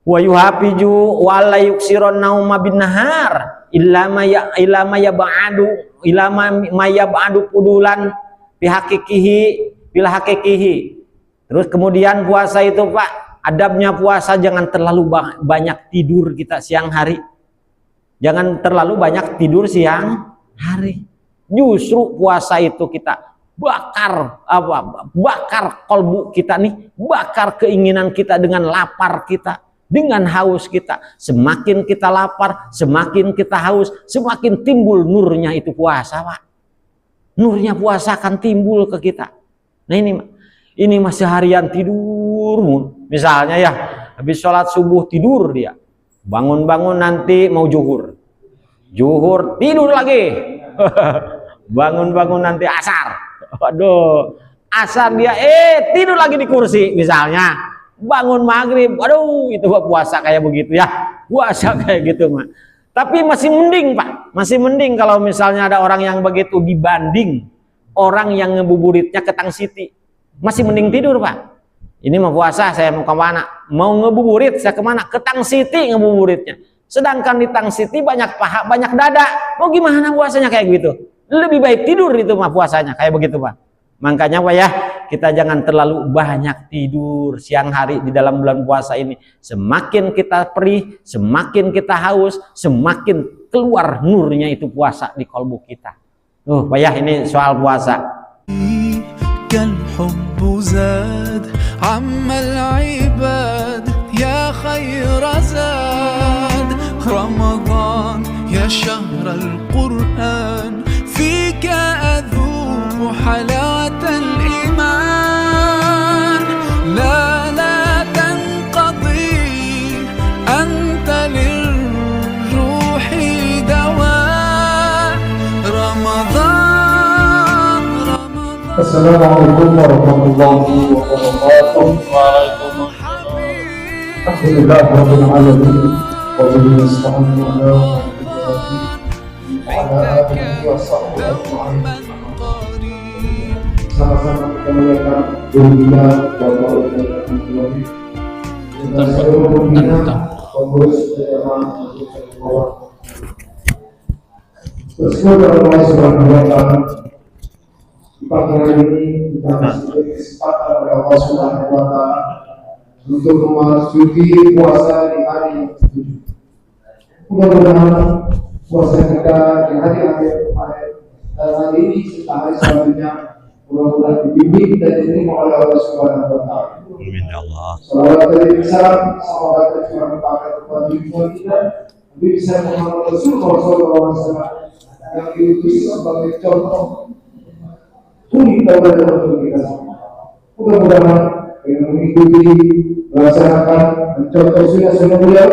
Wa yuhafiju wa la yuksiron nauma bin nahar illa ma yab'adu pudulan bihaqiqihi bil haqiqihi. Terus kemudian puasa itu Pak, adabnya puasa jangan terlalu banyak tidur kita siang hari. Jangan terlalu banyak tidur siang hari. Justru puasa itu kita bakar kolbu kita nih, bakar keinginan kita dengan lapar kita, dengan haus kita. Semakin kita lapar, semakin kita haus, semakin timbul nurnya itu puasa, Pak. Nurnya puasa akan timbul ke kita. Nah ini masih harian tidur, misalnya ya, habis sholat subuh tidur dia, bangun-bangun nanti mau zuhur tidur lagi, bangun-bangun nanti asar, waduh, asar dia tidur lagi di kursi misalnya, bangun maghrib, waduh itu puasa kayak begitu ya, puasa kayak gitu mah. Tapi masih mending Pak, masih mending kalau misalnya ada orang yang begitu dibanding orang yang ngebuburitnya ke Tang Siti. Masih mending tidur Pak. Ini mau puasa saya mau kemana? Mau ngebuburit saya kemana? Ke Tang Siti ngebuburitnya. Sedangkan di Tang Siti banyak paha, banyak dada. Mau gimana puasanya kayak gitu? Lebih baik tidur itu mah puasanya kayak begitu Pak. Makanya Pak ya, kita jangan terlalu banyak tidur siang hari di dalam bulan puasa ini. Semakin kita perih, semakin kita haus, semakin keluar nurnya itu puasa di kalbu kita. Pak ya, ini soal puasa. الحب زاد عم العباد يا خير زاد رمضان يا شهر القرآن فيك أذوق حلاوة الإيمان لا تنقضي أنت للروح دواء رمضان. Assalamualaikum warahmatullahi wabarakatuh. Alhamdulillah rabbil alamin wa bihi nasta'inu ala alihi wa sahbihi ajma'in. Sama-sama kita muliakan dunia dan Tuhan. Dan seluruh dunia pengurus jemaah bersyukur kepada Allah Subhanahu wa taala. Pada hari ini kita masih kesempatan oleh Allah Subhanahu wa taala untuk memasuki puasa di hari yang ke-7. Mudah-mudahan puasa kita di hari-hari kemarin dan hari ini serta hari selanjutnya mudah-mudahan dibimbing dan diterima oleh Allah Subhanahu wa taala. Amin ya Allah. Salawat dan salam semoga kita berpakat kepada kita, Nabi bisa Muhammad Rasulullah SAW yang diutus sebagai contoh kita berdoa kita mudah-mudahan dengan mengikuti melaksanakan mencontoh sunnah beliau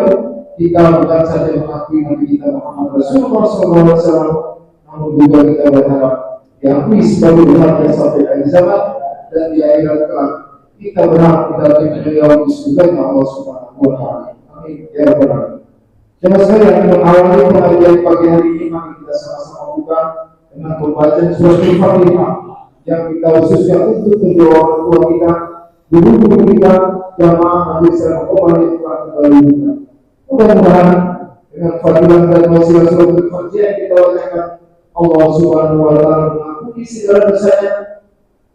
kita bukan saja mengakui Nabi kita Muhammad Rasulullah SAW, namun juga kita berharap diakui sebagai umat yang sampai akhir zaman dan di akhirat kelak kita berhak mendapat beliau di surganya Allah Subhanahu wa taala. Amin ya rabbal alamin. Jemaah sekalian, untuk awali pengajian pagi hari ini mari kita sama-sama buka dengan pembacaan surat Al-Fatihah yang kita khususnya untuk kedua orang tua kita, guru-guru kita, jamaah majelis Al-Qur'an yang telah kembali kita. Mudah-mudahan dengan fadilah dan wasilah surat Al-Fatihah kita bacakan, Allah Subhanahu wa taala mengampuni segala dosanya,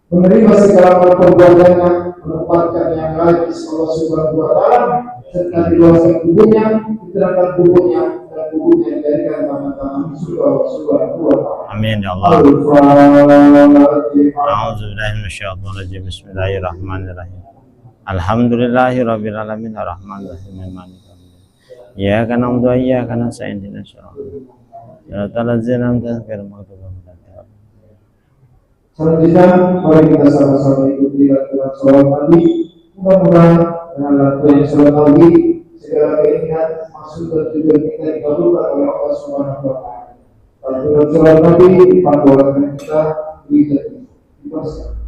menerima segala perbuatannya, menempatkan yang lain di Allah Subhanahu wa taala, serta diluaskan kuburnya, diterangkan kuburnya dan kuburnya dijadikan tangan-tangan Subhanahu wa taala. Amin ya Allah. A'udzubillahi minasyaitonir rajim. Bismillahirrahmanirrahim. Alhamdulillahirabbil alamin arrahmanir rahim maliki yaumiddin. Iyyaka na'budu wa iyyaka nasta'in ihdinas siratal ladzina an'amta 'alaihim ghairil maghdubi 'alaihim. Selanjutnya mari kita sama-sama ikuti latihan sholat pagi. Mudah-mudahan dengan latihan sholat pagi segala keinginan, maksud dan tujuan kita dikabulkan oleh Allah Subhanahu wa taala. Latihan sholat pagi dipandukan kita dijadi dipersiapkan.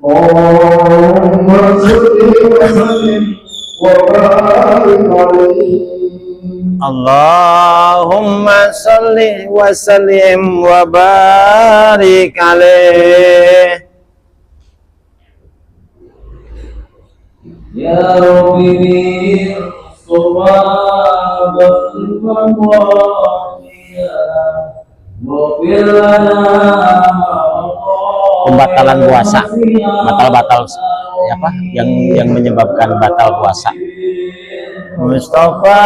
Allahumma sholli wa sallim wa barik alaihi. Allahumma sholli wa sallim wa barik alaihi. يا رب بالصفا واغفر لنا Pembatalan puasa, batal ya apa yang menyebabkan batal puasa. Mustafa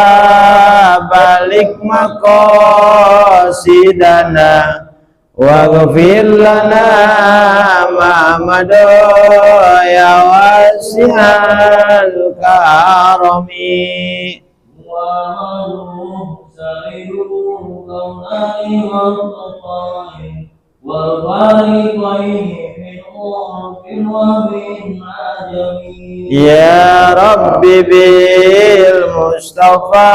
balik maqasidana waghfir lana ma mada ya wasi'al karami ya Rabbi bil Mustafa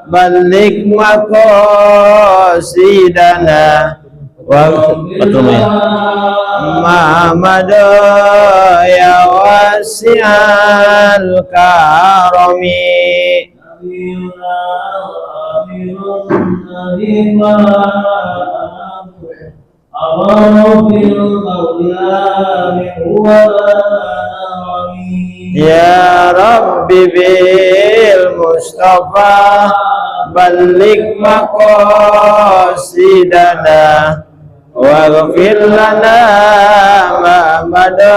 balik maqasidana betul ya Muhammad ya wasi'al karami ya Rabbi bil Mustafa balik maqasidana waghfir lana ma mada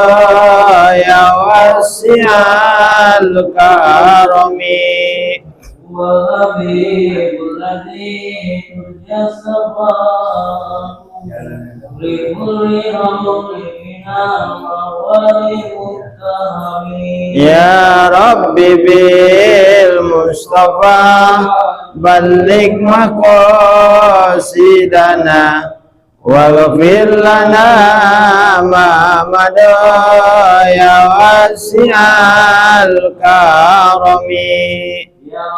ya wasi'al karami ya Rabbi bil Mustafa balik maqasidana waghfir lana ma mada ya wasi'al karami ya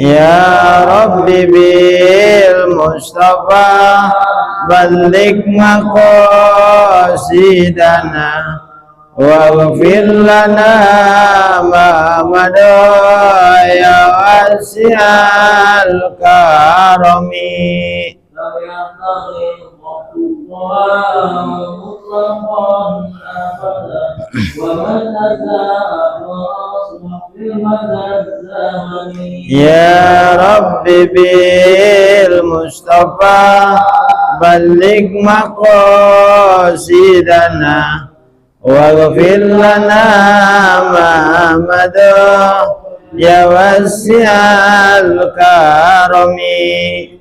ya Rabbi bil Mustafa balik maqasidana waghfir lana ma mada ya wasi'al karami ya Rabbi bil Mustafa balik maqasidana waghfir lana ma mada ya wasi'al karami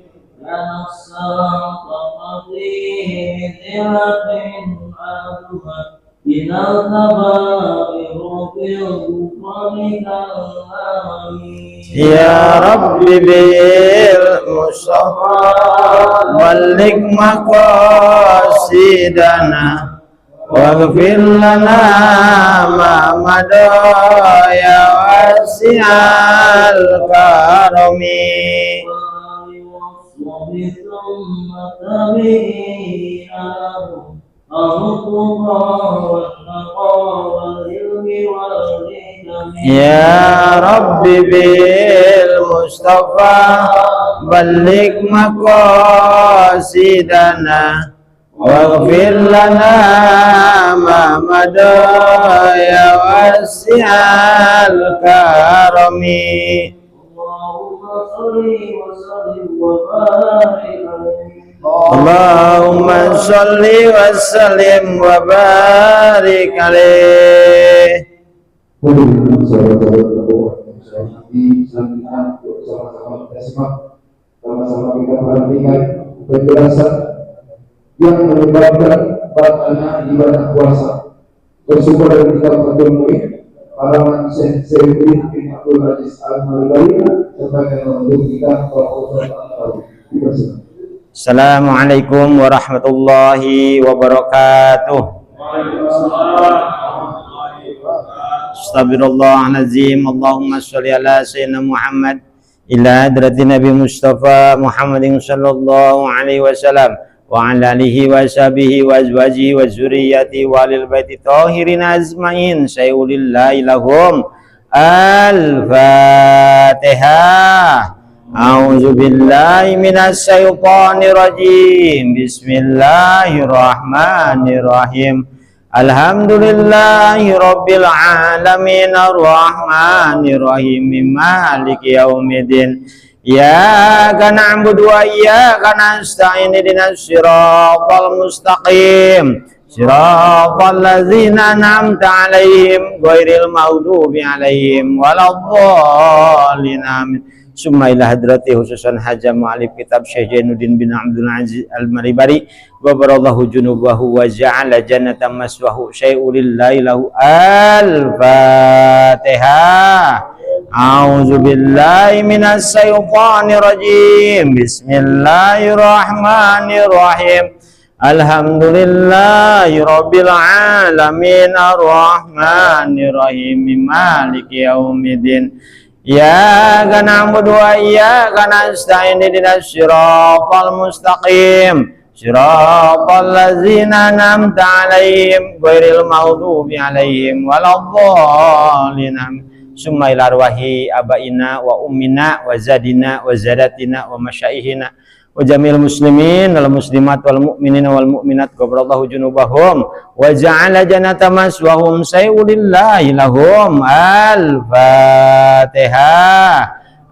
ya Rabbi bil Mustafa balik maqasidana waghfir lana ma mada ya wasi'al karami ya Rabbi bil Mustafa balik maqasidana waghfir lana ma mada ya wasi'al karami Allahumma sholli wa sallim wa barik alaih. Sama-sama kita perhatikan penjelasan yang menyebabkan batalnya ibadah puasa. Bersyukur dan kita bertemu para manusia Syekh bin Abdul Aziz Al-Malbari sebagai untuk kita Assalamualaikum warahmatullahi wabarakatuh. Astagfirullahaladzim. Allahumma sholli ala sayyidina Muhammad ila hadrati Nabi Mustafa Muhammadin sallallahu alaihi wasallam wa ala alihi wa sahbihi wa azwajihi wa zurriyyati wa alil baiti tahirin azmain sayyulillahi lahum. Al-Fatihah. A'udzu billahi minasy syaithanir rajim. Bismillahirrahmanirrahim. Alhamdulillahi rabbil alamin arrahmanir rahim maliki yaumiddin. Iyyaka na'budu wa iyyaka nasta'in ihdinas siratal mustaqim. Siratal ladzina an'amta 'alaihim ghairil maghdubi 'alaihim waladdallin. Amin. Summa ila hadrati khususan haja mu'alif kitab Syekh Jainuddin bin Abdul Aziz Al-Maribari wa barallahu junubahu wa ja'ala jannatan maswahu syai'ulillahi lahu. Al-Fatihah. A'udzu billahi minasy syaithanir rajim. Bismillahirrahmanirrahim. Alhamdulillahi rabbil alamin arrahmanir rahim maliki yaumiddin. Iyyaka na'budu wa iyyaka nasta'in ihdinas siratal mustaqim. Siratal ladzina an'amta 'alaihim ghairil maghdubi 'alaihim waladdallin. Summa ila arwahi abaina wa ummina wa zadina wa zadatina wa masyaihina wa jamil muslimin wal muslimat wal mu'minin wal mu'minat ghafarallahu junubahum wa ja'ala jannata maswahum sayulillahi lahum. Al-Fatihah.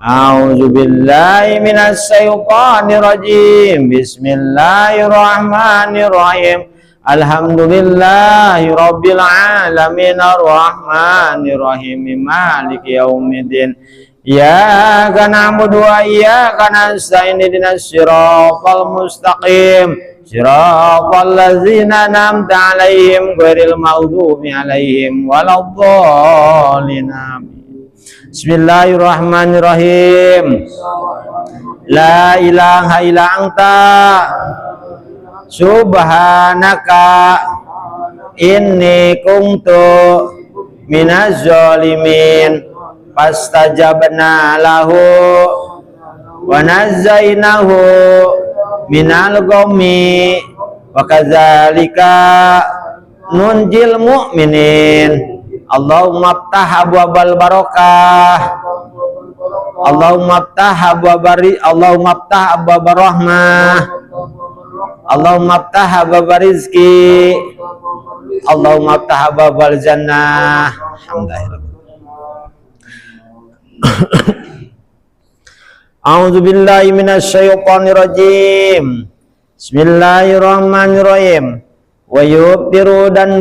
A'udzu billahi minasy syaithanir rajim. Bismillahirrahmanirrahim. Alhamdulillahi rabbil alamin arrahmanir rahim maliki yaumiddin. Iyyaka na'budu wa iyyaka nasta'in ihdinas siratal mustaqim. Siratal ladzina an'amta 'alaihim ghairil maghdubi 'alaihim waladdallin. Bismillahirrahmanirrahim. La ilaha illa anta subhanaka inni kuntu minaz zalimin. Fastajabna lahu wa nazainahu minal ghammi wa kadzalika nunjil mu'minin. Allahumma aftah abwabal barakah. Allahumma aftah abwabar rahmah. Allahumma aftah abwabal rizki. Allahumma aftah abwabal jannah. Alhamdulillah. A'udzu billahi minasy syaithanir rajim. Bismillahirrahmanirrahim. Wa yubtilu dan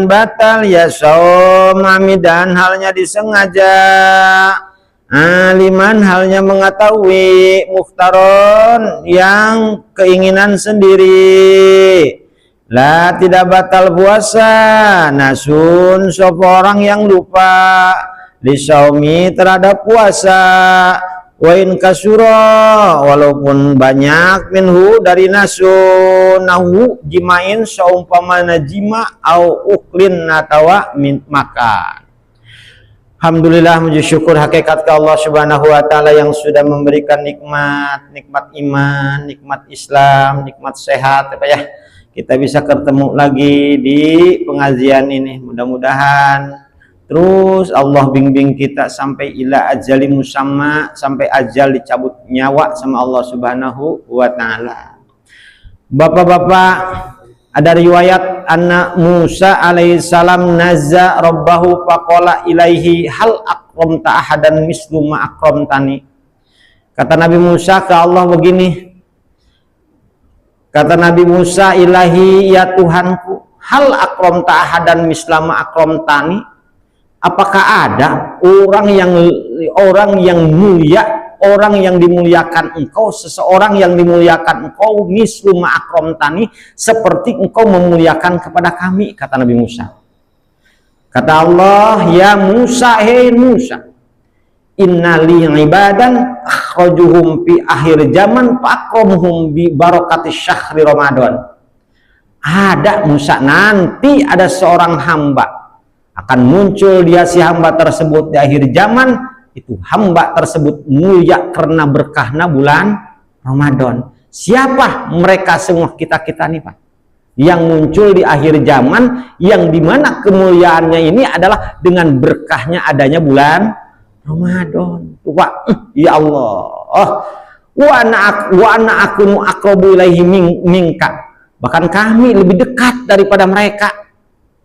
batal ya saum amidan halnya disengaja, aliman halnya mengetahui, mukhtaron yang keinginan sendiri. La tidak batal puasa, nasun sapa orang yang lupa lisaumi terhadap puasa. Wa in kasura walaupun banyak minhu dari nasun nahu jimain saumpamana jima au uklin natawa min makan. Alhamdulillah, puji syukur hakikat ke Allah Subhanahu wa taala yang sudah memberikan nikmat iman, nikmat Islam, nikmat sehat apa ya. Kita bisa ketemu lagi di pengajian ini. Mudah-mudahan terus Allah bimbing kita sampai ila ajali musamma, sampai ajal dicabut nyawa sama Allah Subhanahu wa taala. Bapak-bapak, ada riwayat anna Musa alaihissalam nazza rabbahu faqala ilaihi hal akramta ahadan mislu ma akramtani. Kata Nabi Musa ke Allah begini. Kata Nabi Musa, ilahi ya Tuhanku, hal akramta ahadan misla ma akramtani. Apakah ada orang yang mulia, orang yang dimuliakan engkau, seseorang yang dimuliakan engkau mislu ma akramtani, seperti engkau memuliakan kepada kami, kata Nabi Musa. Kata Allah, ya Musa, hei Musa, innali ibadan akhrajuhum fi akhir zaman faqramhum bi barakati syahri Ramadan. Ada Musa, nanti ada seorang hamba akan muncul, dia si hamba tersebut di akhir zaman, itu hamba tersebut mulia karena berkahnya bulan Ramadan. Siapa mereka semua? Kita nih Pak, yang muncul di akhir zaman, yang dimana kemuliaannya ini adalah dengan berkahnya adanya bulan Ramadan. Tuh Pak, ya Allah. Wa ana akunu aqrabu ilaihi minka. Bahkan kami lebih dekat daripada mereka.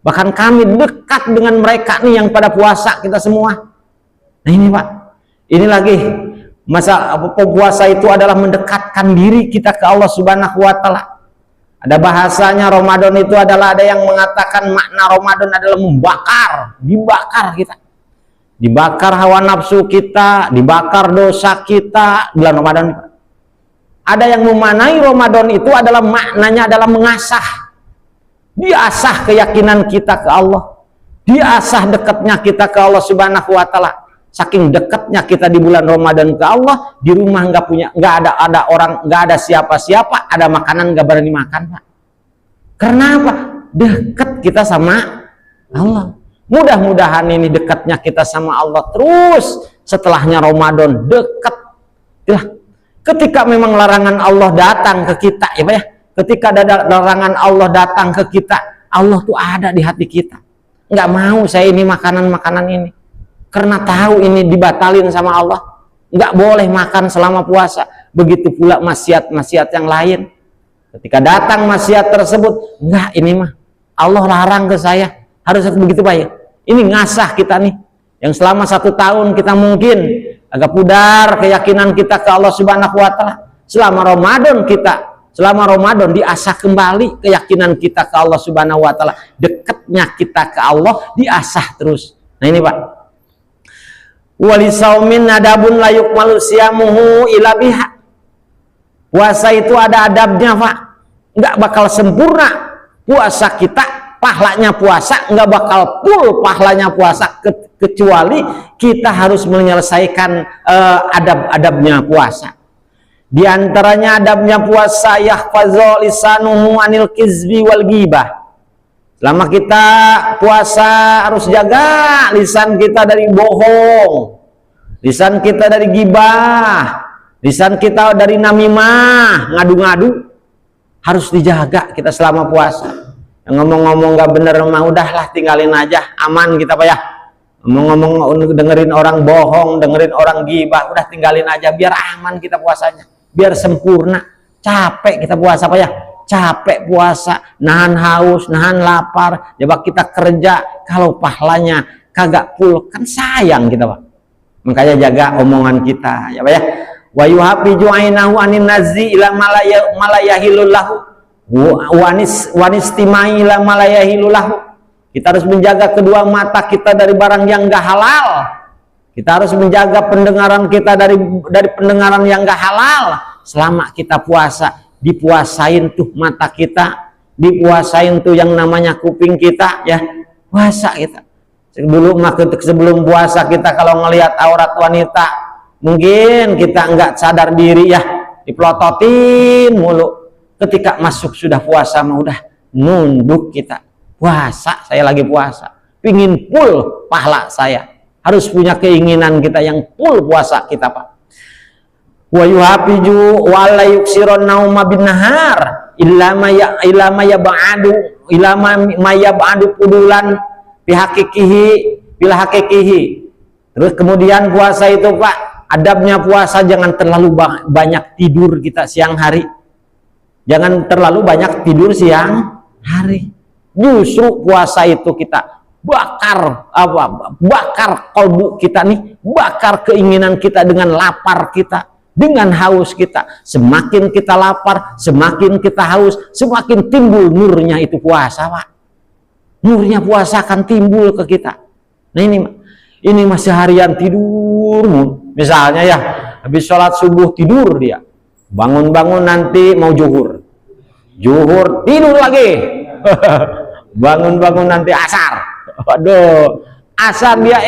Bahkan kami dekat dengan mereka nih yang pada puasa kita semua. Nah ini Pak, ini lagi masa puasa itu adalah mendekatkan diri kita ke Allah Subhanahu wa Ta'ala. Ada bahasanya Ramadan itu adalah, ada yang mengatakan makna Ramadan adalah membakar, dibakar kita. Dibakar hawa nafsu kita, dibakar dosa kita bulan Ramadan. Ada yang memaknai Ramadan itu adalah maknanya adalah mengasah. Diasah keyakinan kita ke Allah, diasah dekatnya kita ke Allah Subhanahu wa Ta'ala. Saking dekatnya kita di bulan Ramadan ke Allah, di rumah nggak ada orang, nggak ada siapa-siapa, ada makanan nggak berani makan Pak. Karena apa? Dekat kita sama Allah. Mudah-mudahan ini dekatnya kita sama Allah terus setelahnya Ramadan dekat. Ya, ketika memang larangan Allah datang ke kita, ya Pak ya. Ketika ada larangan Allah datang ke kita, Allah tuh ada di hati kita. Nggak mau saya ini makanan ini. Karena tahu ini dibatalin sama Allah. Nggak boleh makan selama puasa. Begitu pula maksiat-maksiat yang lain. Ketika datang maksiat tersebut, enggak, ini mah Allah larang ke saya. Harus begitu Pak ya. Ini ngasah kita nih. Yang selama 1 tahun kita mungkin agak pudar keyakinan kita ke Allah Subhanahu wa Ta'ala. Selama Ramadan diasah kembali keyakinan kita ke Allah Subhanahu wa Ta'ala. Dekatnya kita ke Allah diasah terus. Nah ini Pak. Walisaumin adabun layuk malusiamuhu ila biha. Puasa itu ada adabnya Pak. Nggak bakal sempurna puasa kita, pahalanya puasa nggak bakal full pahalanya puasa, kecuali kita harus menyelesaikan adab-adabnya puasa. Di antaranya adabnya puasa yahfazu lisanuhu anil kizbi wal ghibah. Selama kita puasa harus jaga lisan kita dari bohong, lisan kita dari gibah, lisan kita dari namimah, ngadu-ngadu. Harus dijaga kita selama puasa. Yang ngomong-ngomong gak bener mah udahlah tinggalin aja, aman kita Pak ya. Ngomong-ngomong dengerin orang bohong, dengerin orang gibah, udah tinggalin aja biar aman kita puasanya. Biar sempurna. Capek kita puasa Pak ya, capek puasa, nahan haus, nahan lapar, coba kita kerja, kalau pahalanya kagak full kan sayang kita Pak. Makanya jaga omongan kita ya Pak ya. Wa yuhafiju ainahu anin nazi ila malayahilul lahu wanistimai ila malayahilul lahu. Kita harus menjaga kedua mata kita dari barang yang enggak halal. Kita harus menjaga pendengaran kita dari pendengaran yang enggak halal. Selama kita puasa, dipuasain tuh mata kita, dipuasain tuh yang namanya kuping kita ya. Puasa kita. Sebelum puasa kita kalau ngelihat aurat wanita, mungkin kita enggak sadar diri ya, dipelototin mulu. Ketika masuk sudah puasa mah udah nunduk kita. Puasa, saya lagi puasa, pingin full pahala saya. Harus punya keinginan kita yang full puasa kita Pak. Wa yuhafiju wa la yuksiron nauma bin nahar illa ma yab'adu pudulan bihaqiqihi. Terus kemudian puasa itu Pak, adabnya puasa jangan terlalu banyak tidur kita siang hari. Jangan terlalu banyak tidur siang hari. Justru puasa itu kita bakar kolbu kita nih, bakar keinginan kita dengan lapar kita, dengan haus kita. Semakin kita lapar, semakin kita haus, semakin timbul nurnya itu puasa Pak. Nurnya puasa akan timbul ke kita. Nah ini masih harian tidur, misalnya ya, habis sholat subuh tidur dia, bangun-bangun nanti mau zuhur tidur lagi, bangun-bangun nanti asar, waduh, asar dia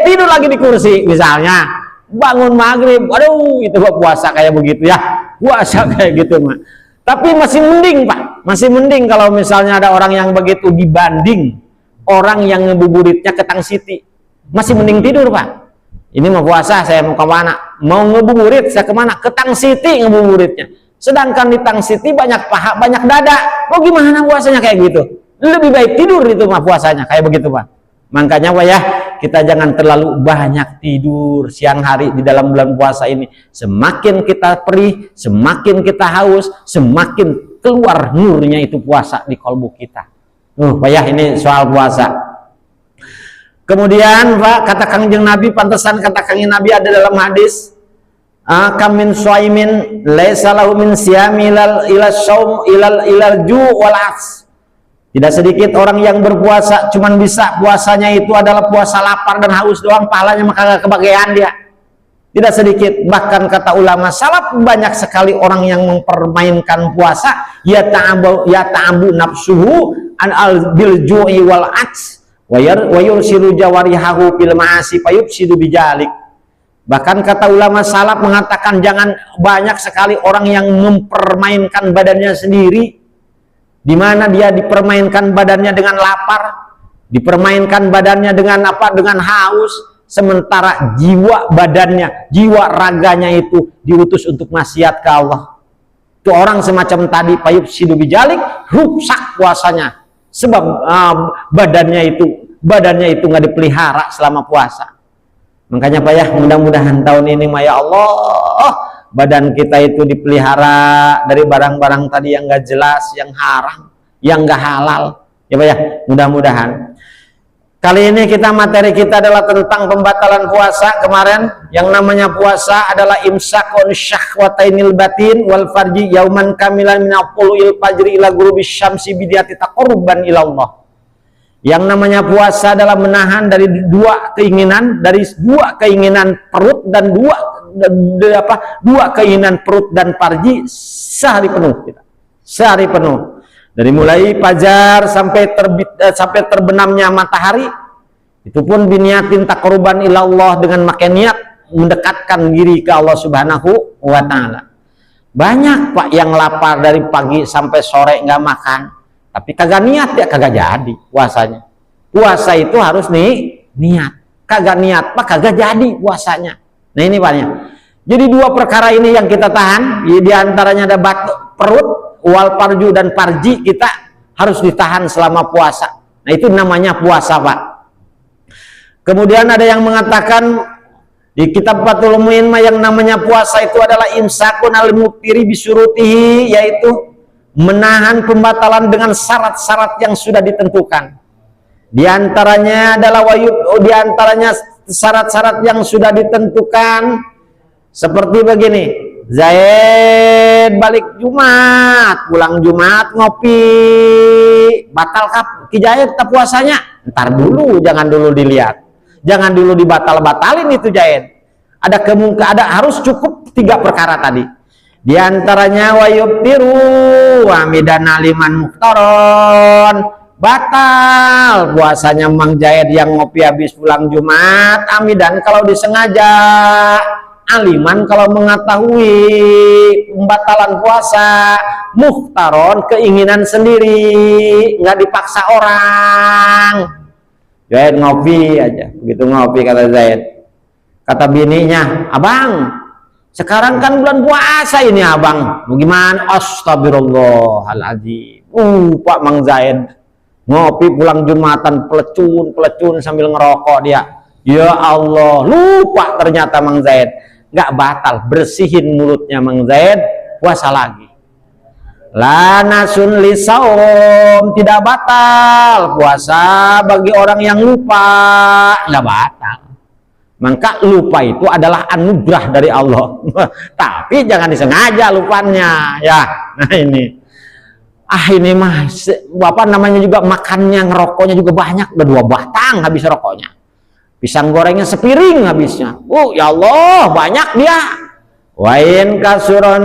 tidur lagi di kursi misalnya, bangun maghrib, waduh itu puasa kayak begitu ya, puasa kayak gitu mah. Tapi masih mending Pak, masih mending kalau misalnya ada orang yang begitu dibanding orang yang ngebuburitnya ke Tang Siti. Masih mending tidur Pak. Ini mau puasa, saya mau kemana? Mau ngebuburit, saya kemana? Ke Tang Siti ngebuburitnya. Sedangkan di Tang Siti banyak paha, banyak dada. Oh gimana puasanya kayak gitu? Lebih baik tidur itu mah puasanya kayak begitu Pak. Makanya Pak ya, kita jangan terlalu banyak tidur siang hari di dalam bulan puasa ini. Semakin kita perih, semakin kita haus, semakin keluar nurnya itu puasa di kalbu kita. Pak ya, ini soal puasa. Kemudian Pak, kata Kangjeng Nabi, pantesan kata Kangjeng Nabi ada dalam hadis, kamin suaimin laisa lahu min siyami ila shaum ilal ju wal ats. Tidak sedikit orang yang berpuasa cuman bisa puasanya itu adalah puasa lapar dan haus doang, pahalanya maka gak kebagian dia. Tidak sedikit, bahkan kata ulama salaf, banyak sekali orang yang mempermainkan puasa, ya ta'abu nafsuhu an al bil ju'i wal ats wa yursilu jawarihahu bil ma'asi fayufsidu bijalik. Bahkan kata ulama salaf mengatakan jangan banyak sekali orang yang mempermainkan badannya sendiri, di mana dia dipermainkan badannya dengan lapar, dipermainkan badannya dengan apa? Dengan haus, sementara jiwa badannya, jiwa raganya itu diutus untuk maksiat ke Allah. Itu orang semacam tadi, payub sidu bijalik, rusak puasanya, sebab badannya itu nggak dipelihara selama puasa. Makanya Pak ya, mudah-mudahan tahun ini ya Allah, badan kita itu dipelihara dari barang-barang tadi yang gak jelas, yang haram, yang gak halal, ya Pak ya, mudah-mudahan. Kali ini materi kita adalah tentang pembatalan puasa. Kemarin yang namanya puasa adalah imsakun syahwatainil batin wal farji yauman kamilan min il fajri ila ghurubis syamsi bidiyati taqarruban ila Allah. Yang namanya puasa adalah menahan dari dua keinginan perut dan dua keinginan perut dan farji sehari penuh kita. Sehari penuh. Dari mulai fajar sampai terbenamnya matahari, itu pun biniatin taqarruban ila Allah, dengan makin niat mendekatkan diri ke Allah Subhanahu wa taala. Banyak Pak yang lapar dari pagi sampai sore nggak makan, tapi kagak niat ya kagak jadi puasanya. Puasa itu harus niat. Kagak niat Pak kagak jadi puasanya. Nah ini Pak ya. Jadi dua perkara ini yang kita tahan, di antaranya ada perut, wal parju dan parji, kita harus ditahan selama puasa. Nah itu namanya puasa Pak. Kemudian ada yang mengatakan di kitab Fathul Muin yang namanya puasa itu adalah imsakun al-muftiri bisyurutihi, yaitu menahan pembatalan dengan syarat-syarat yang sudah ditentukan. Di antaranya adalah syarat-syarat yang sudah ditentukan seperti begini. Zaid balik Jumat, pulang Jumat ngopi, batal ki Zaid tak puasanya? Ntar dulu, jangan dulu dilihat, jangan dulu dibatal-batalin itu Zaid. Ada harus cukup 3 perkara tadi. Di antaranya wayubtiru wamidana liman muftaron, batal puasanya Mang Zaid yang ngopi habis pulang Jumat, amidan kalau disengaja, aliman kalau mengetahui pembatalan puasa, muhtaron keinginan sendiri, nggak dipaksa orang. Zaid ngopi aja, begitu ngopi kata Zaid, kata bininya, abang sekarang kan bulan puasa ini abang, bagaimana? Astagfirullahaladzim. Pak Mang Zaid ngopi pulang Jumatan, pelecun sambil ngerokok dia. Ya Allah, lupa ternyata Mang Zaid. Nggak batal, bersihin mulutnya Mang Zaid, puasa lagi. Lanasun lisaum, tidak batal puasa bagi orang yang lupa, nggak batal. Maka lupa itu adalah anugerah dari Allah. Tapi jangan disengaja lupanya ya. Nah ini ini mah Bapak namanya juga makannya, ngerokoknya juga banyak, udah 2 batang habis rokoknya. Pisang gorengnya sepiring habisnya. Ya Allah, banyak dia. Wain kasurah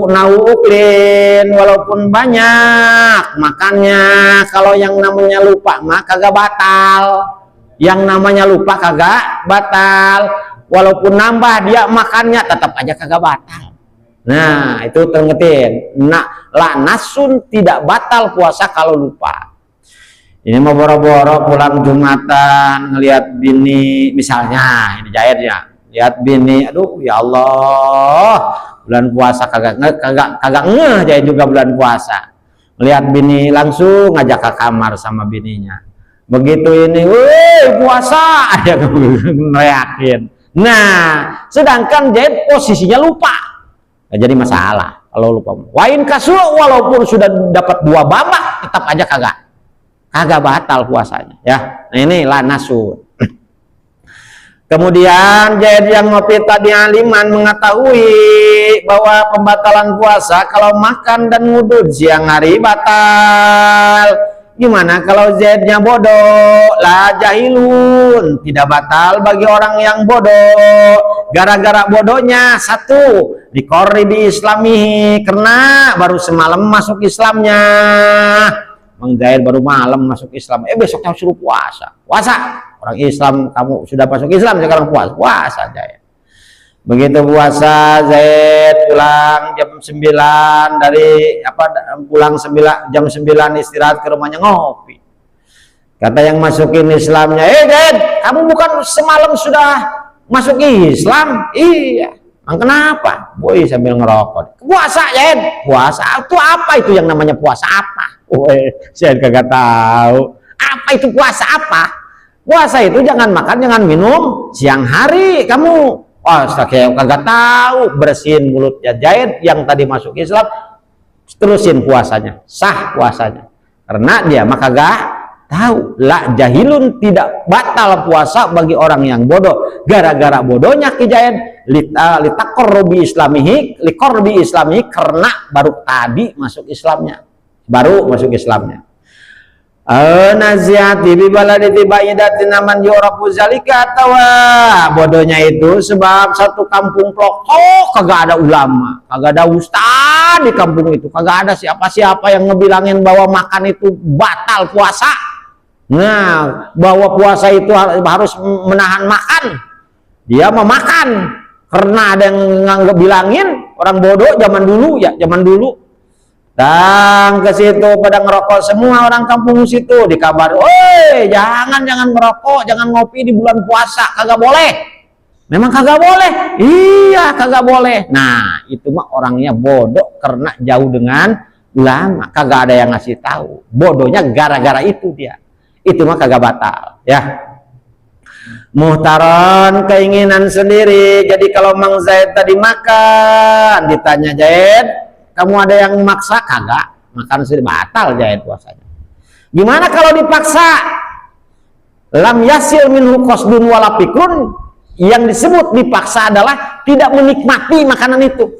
nauklin, walaupun banyak makannya, kalau yang namanya lupa mah kagak batal. Yang namanya lupa kagak batal. Walaupun nambah dia makannya, tetap aja kagak batal. Nah, itu terngetin. La nasun, tidak batal puasa kalau lupa. Ini mau boro-boro pulang Jumatan ngelihat bini, misalnya ini Zaid ya, lihat bini, aduh ya Allah, bulan puasa kagak ngeh Zaid juga bulan puasa. Ngelihat bini langsung ngajak ke kamar sama bininya. Begitu ini, woi puasa, ya yakin. Nah, sedangkan Zaid posisinya lupa, nggak jadi masalah kalau lupa. Wain kasul walaupun sudah dapat 2 babak, tetap aja kagak batal puasanya. Ya, nah ini la nasu. Kemudian Zaid yang ngopi tadi aliman mengetahui bahwa pembatalan puasa kalau makan dan ngudud siang hari batal. Gimana kalau Zaidnya bodoh? La jahilun, tidak batal bagi orang yang bodoh. Gara-gara bodohnya, 1, diqorribi islamihi, karena baru semalam masuk Islamnya. Bang Zaid baru malam masuk Islam, besoknya suruh puasa. Orang Islam, kamu sudah masuk Islam sekarang puasa Zaid. Begitu puasa Zaid pulang jam 9 pulang jam 9 istirahat ke rumahnya ngopi. Kata yang masukin Islamnya, Zaid, kamu bukan semalam sudah masuk Islam? Iya. Kenapa? Boy sambil ngerokok. Puasa Zaid. Puasa itu apa itu yang namanya puasa apa? Zaid kagak tahu. Apa itu puasa apa? Puasa itu jangan makan, jangan minum siang hari kamu. Saya kagak tahu. Bersihin mulutnya Zaid yang tadi masuk Islam, terusin puasanya, sah puasanya, karena dia mah kagak tahu. La jahilun, tidak batal puasa bagi orang yang bodoh. Gara-gara bodohnya Ki Zaid, liqorbi islamihi, karena baru tadi masuk Islamnya, Naziyati bi baladati baidatin man yurafu zalika, atau bodohnya itu sebab satu kampung pelosok kagak ada ulama, kagak ada ustaz di kampung itu, kagak ada siapa-siapa yang ngebilangin bahwa makan itu batal puasa. Nah, bahwa puasa itu harus menahan makan, dia memakan karena ada yang nganggep bilangin. Orang bodoh zaman dulu dan ke situ pada ngerokok semua orang kampung situ, dikabar, "Woi, jangan ngerokok, jangan ngopi di bulan puasa, kagak boleh." Memang kagak boleh? Iya, kagak boleh. Nah, itu mah orangnya bodoh karena jauh dengan ulama, kagak ada yang ngasih tahu. Bodohnya gara-gara itu dia. Itu mah kagak batal, ya. Muhtaron, keinginan sendiri. Jadi kalau Mang Zaid tadi makan, ditanya, Zaid, kamu ada yang maksa? Kagak, makan sendiri batal Zaid puasanya. Gimana kalau dipaksa? Lam yasil minhu qasdun wala fikrun. Yang disebut dipaksa adalah tidak menikmati makanan itu.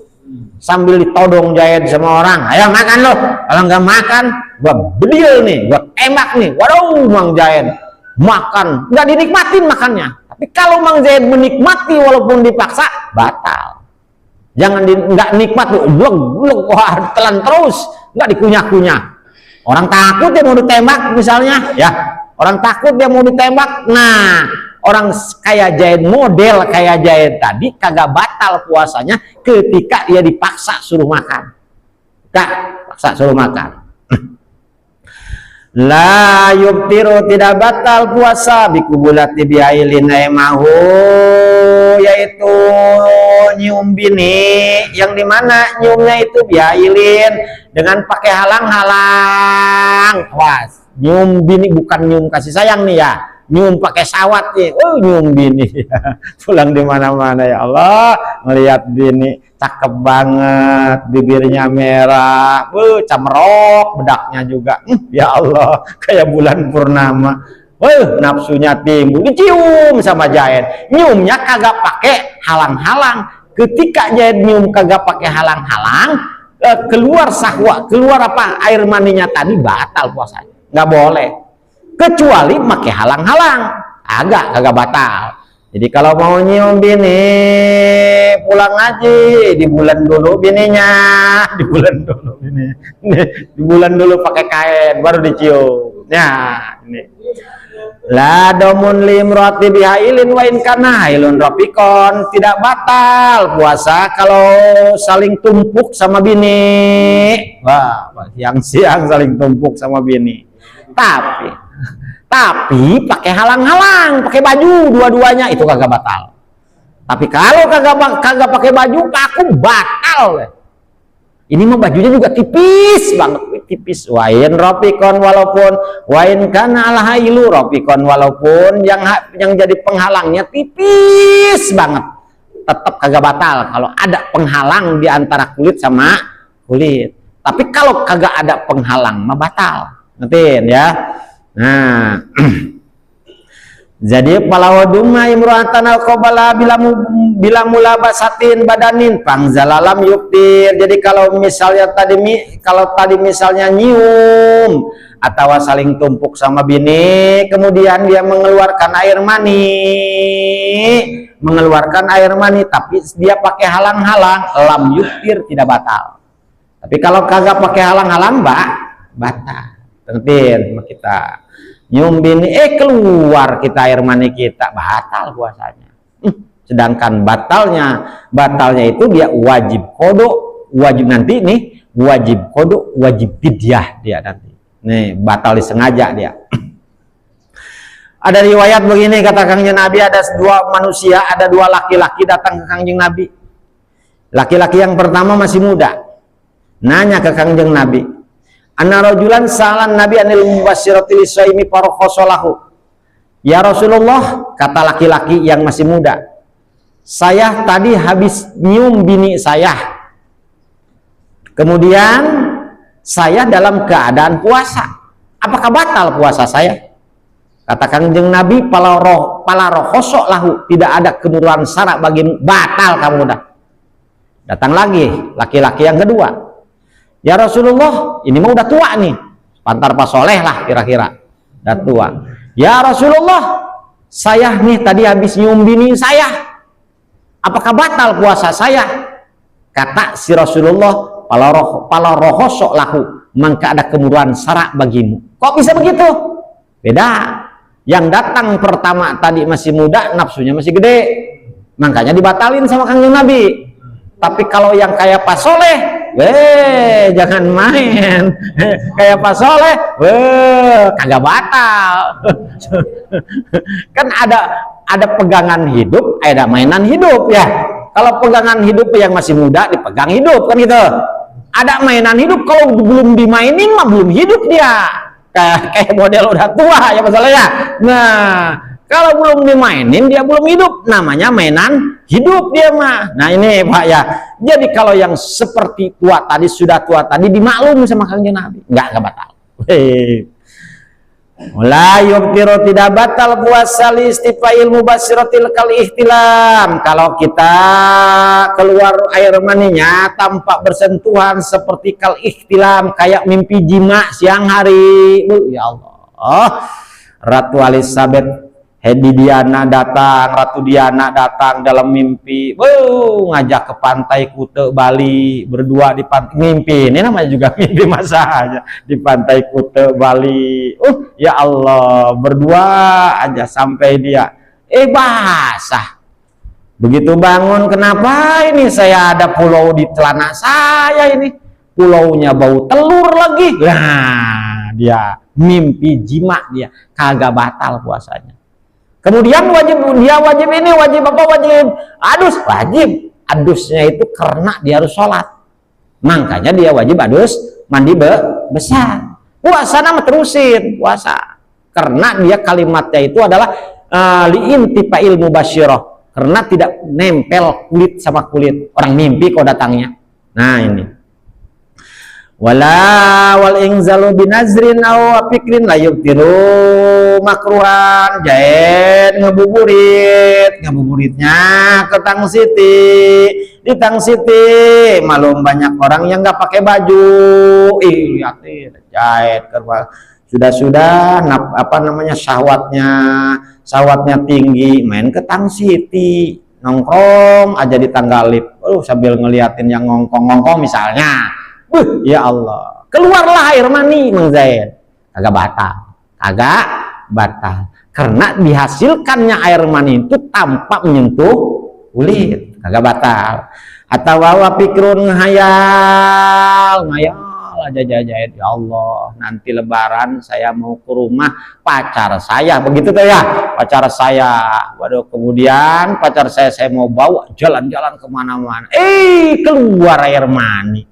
Sambil ditodong Zaid sama orang, ayo makan loh. Kalau nggak makan, gua bedil nih, gua tembak nih. Waduh, Mang Zaid makan, nggak dinikmatin makannya. Tapi kalau Mang Zaid menikmati walaupun dipaksa, batal. Jangan nggak nikmat tuh, wah telan terus, nggak dikunyah-kunyah. Orang takut dia mau ditembak misalnya, ya. Orang takut dia mau ditembak. Nah, orang kayak Zaid, model kayak Zaid tadi kagak batal puasanya ketika dia dipaksa suruh makan. Paksa suruh makan. La yubtiru, tidak batal puasa bikubulati biailin naimahu, yaitu nyium bini, yang dimana nyiumnya itu biailin dengan pakai halang-halang. Was, nyium bini bukan nyium kasih sayang nih ya, nyium pakai sawat nih. Nyium bini pulang di mana-mana ya Allah, melihat bini cakep banget, bibirnya merah, camrok, bedaknya juga, ya Allah kayak bulan purnama. Nafsunya timbul, dicium sama Zaid. Nyiumnya kagak pakai halang-halang. Ketika Zaid nyium kagak pakai halang-halang, keluar sahwa, keluar apa, air maninya tadi, batal puasanya, nggak boleh. Kecuali pakai halang-halang, kagak batal. Jadi kalau mau nyium bini, pulang ngaji, di bulan dulu bininya, di bulan dulu pakai kain, baru dicium. Nah, ini. La domun limrati bihailin wa in kana hailun rapikon, tidak batal puasa kalau saling tumpuk sama bini. Wah, siang-siang saling tumpuk sama bini. Tapi pakai halang-halang, pakai baju dua-duanya itu kagak batal. Tapi kalau kagak pakai baju, aku batal. Ini mah bajunya juga tipis banget, tipis. Wain ropikon walaupun wain kana alhailu ropikon walaupun yang jadi penghalangnya tipis banget, tetap kagak batal kalau ada penghalang di antara kulit sama kulit. Tapi kalau kagak ada penghalang mah batal. Ngertiin ya? Nah, jadi palawaduma imru'atan al-qabala bila mulabasatin badanin pangzalalam yuktir. Jadi kalau misalnya tadi misalnya nyium atau saling tumpuk sama bini, kemudian dia mengeluarkan air mani, tapi dia pakai halang-halang, lam yuktir, tidak batal. Tapi kalau kagak pakai halang-halang, batal. Tentin kita nyium bini, keluar kita air mani kita, batal puasanya. Sedangkan batalnya itu dia wajib kodok, wajib nanti nih, wajib kodok, wajib fidyah dia nanti. Nih batal disengaja dia. Ada riwayat begini kata Kangjeng Nabi, ada dua manusia, ada dua laki-laki datang ke Kangjeng Nabi. Laki-laki yang pertama masih muda, nanya ke Kangjeng Nabi, anna rajulan sa'alan Nabi anil mubasyirati lisaimi farokhosolahu. Ya Rasulullah, kata laki-laki yang masih muda, saya tadi habis nyium bini saya, kemudian saya dalam keadaan puasa, apakah batal puasa saya? Kata Kangjeng Nabi, pala rohosok lahu, tidak ada kemuruan syarat bagi batal kamu dah. Datang lagi laki-laki yang kedua, ya Rasulullah, ini mah udah tua nih, pantar pas soleh lah kira-kira, udah tua. Ya Rasulullah, saya nih tadi habis nyium bini saya, apakah batal puasa saya? Kata si Rasulullah, pala rohosok lahu, maka ada kemuruan syarat bagimu. Kok bisa begitu? Beda. Yang datang pertama tadi masih muda, nafsunya masih gede, makanya dibatalin sama Kangjeng Nabi. Tapi kalau yang kayak Pak Soleh, jangan main. Kayak Pak Soleh, kagak batal. Kan ada pegangan hidup, ada mainan hidup ya. Kalau pegangan hidup yang masih muda dipegang hidup kan gitu. Ada mainan hidup, kalau belum dimainin mah belum hidup dia. Kayak model udah tua ya masalahnya. Nah, kalau belum dimainin dia belum hidup, namanya mainan hidup dia mah. Nah ini Pak ya, jadi kalau yang seperti tua tadi, sudah tua tadi, dimaklum sama Kangjeng Nabi, enggak batal. La yubtiru, tidak batal puasa li istifail mubasyiratil kal ihtilam. Kalau kita keluar air maninya tanpa bersentuhan seperti kal ihtilam, kayak mimpi jima siang hari. Ya Allah, Ratu Elizabeth Ratu Diana datang dalam mimpi, ngajak ke pantai Kute Bali, berdua di pantai, mimpi ini namanya juga mimpi masa aja, di pantai Kute Bali. Ya Allah, berdua aja sampai dia basah. Begitu bangun, kenapa ini saya ada pulau di celana saya ini, pulaunya bau telur lagi. Nah, dia mimpi jima, dia kagak batal puasanya. Kemudian wajib ini, wajib apa? Wajib adus, wajib adusnya itu karena dia harus sholat, makanya dia wajib adus mandi besar. Puasa nama terusin puasa karena dia kalimatnya itu adalah liintifail mubasyirah, karena tidak nempel kulit sama kulit orang mimpi kok datangnya. Nah ini wal ingzalu binazrin aw fikrin la yubtiru makruhan. Jaid ngabuburitnya ke Tang Siti, di Tang Siti malum banyak orang yang nggak pakai baju. Lihatin Jaid sudah syahwatnya tinggi, main ke Tang Siti, nongkrong aja di tangga lift, sambil ngeliatin yang ngongkong misalnya. Ya Allah, keluarlah air mani Mang Zaid, kagak batal karena dihasilkannya air mani itu tanpa menyentuh kulit, kagak batal. Atau wawa pikrun ngayal aja Zaid, ya Allah, nanti lebaran saya mau ke rumah pacar saya, begitu tuh ya, pacar saya. Waduh, kemudian pacar saya mau bawa jalan-jalan kemana-mana, keluar air mani.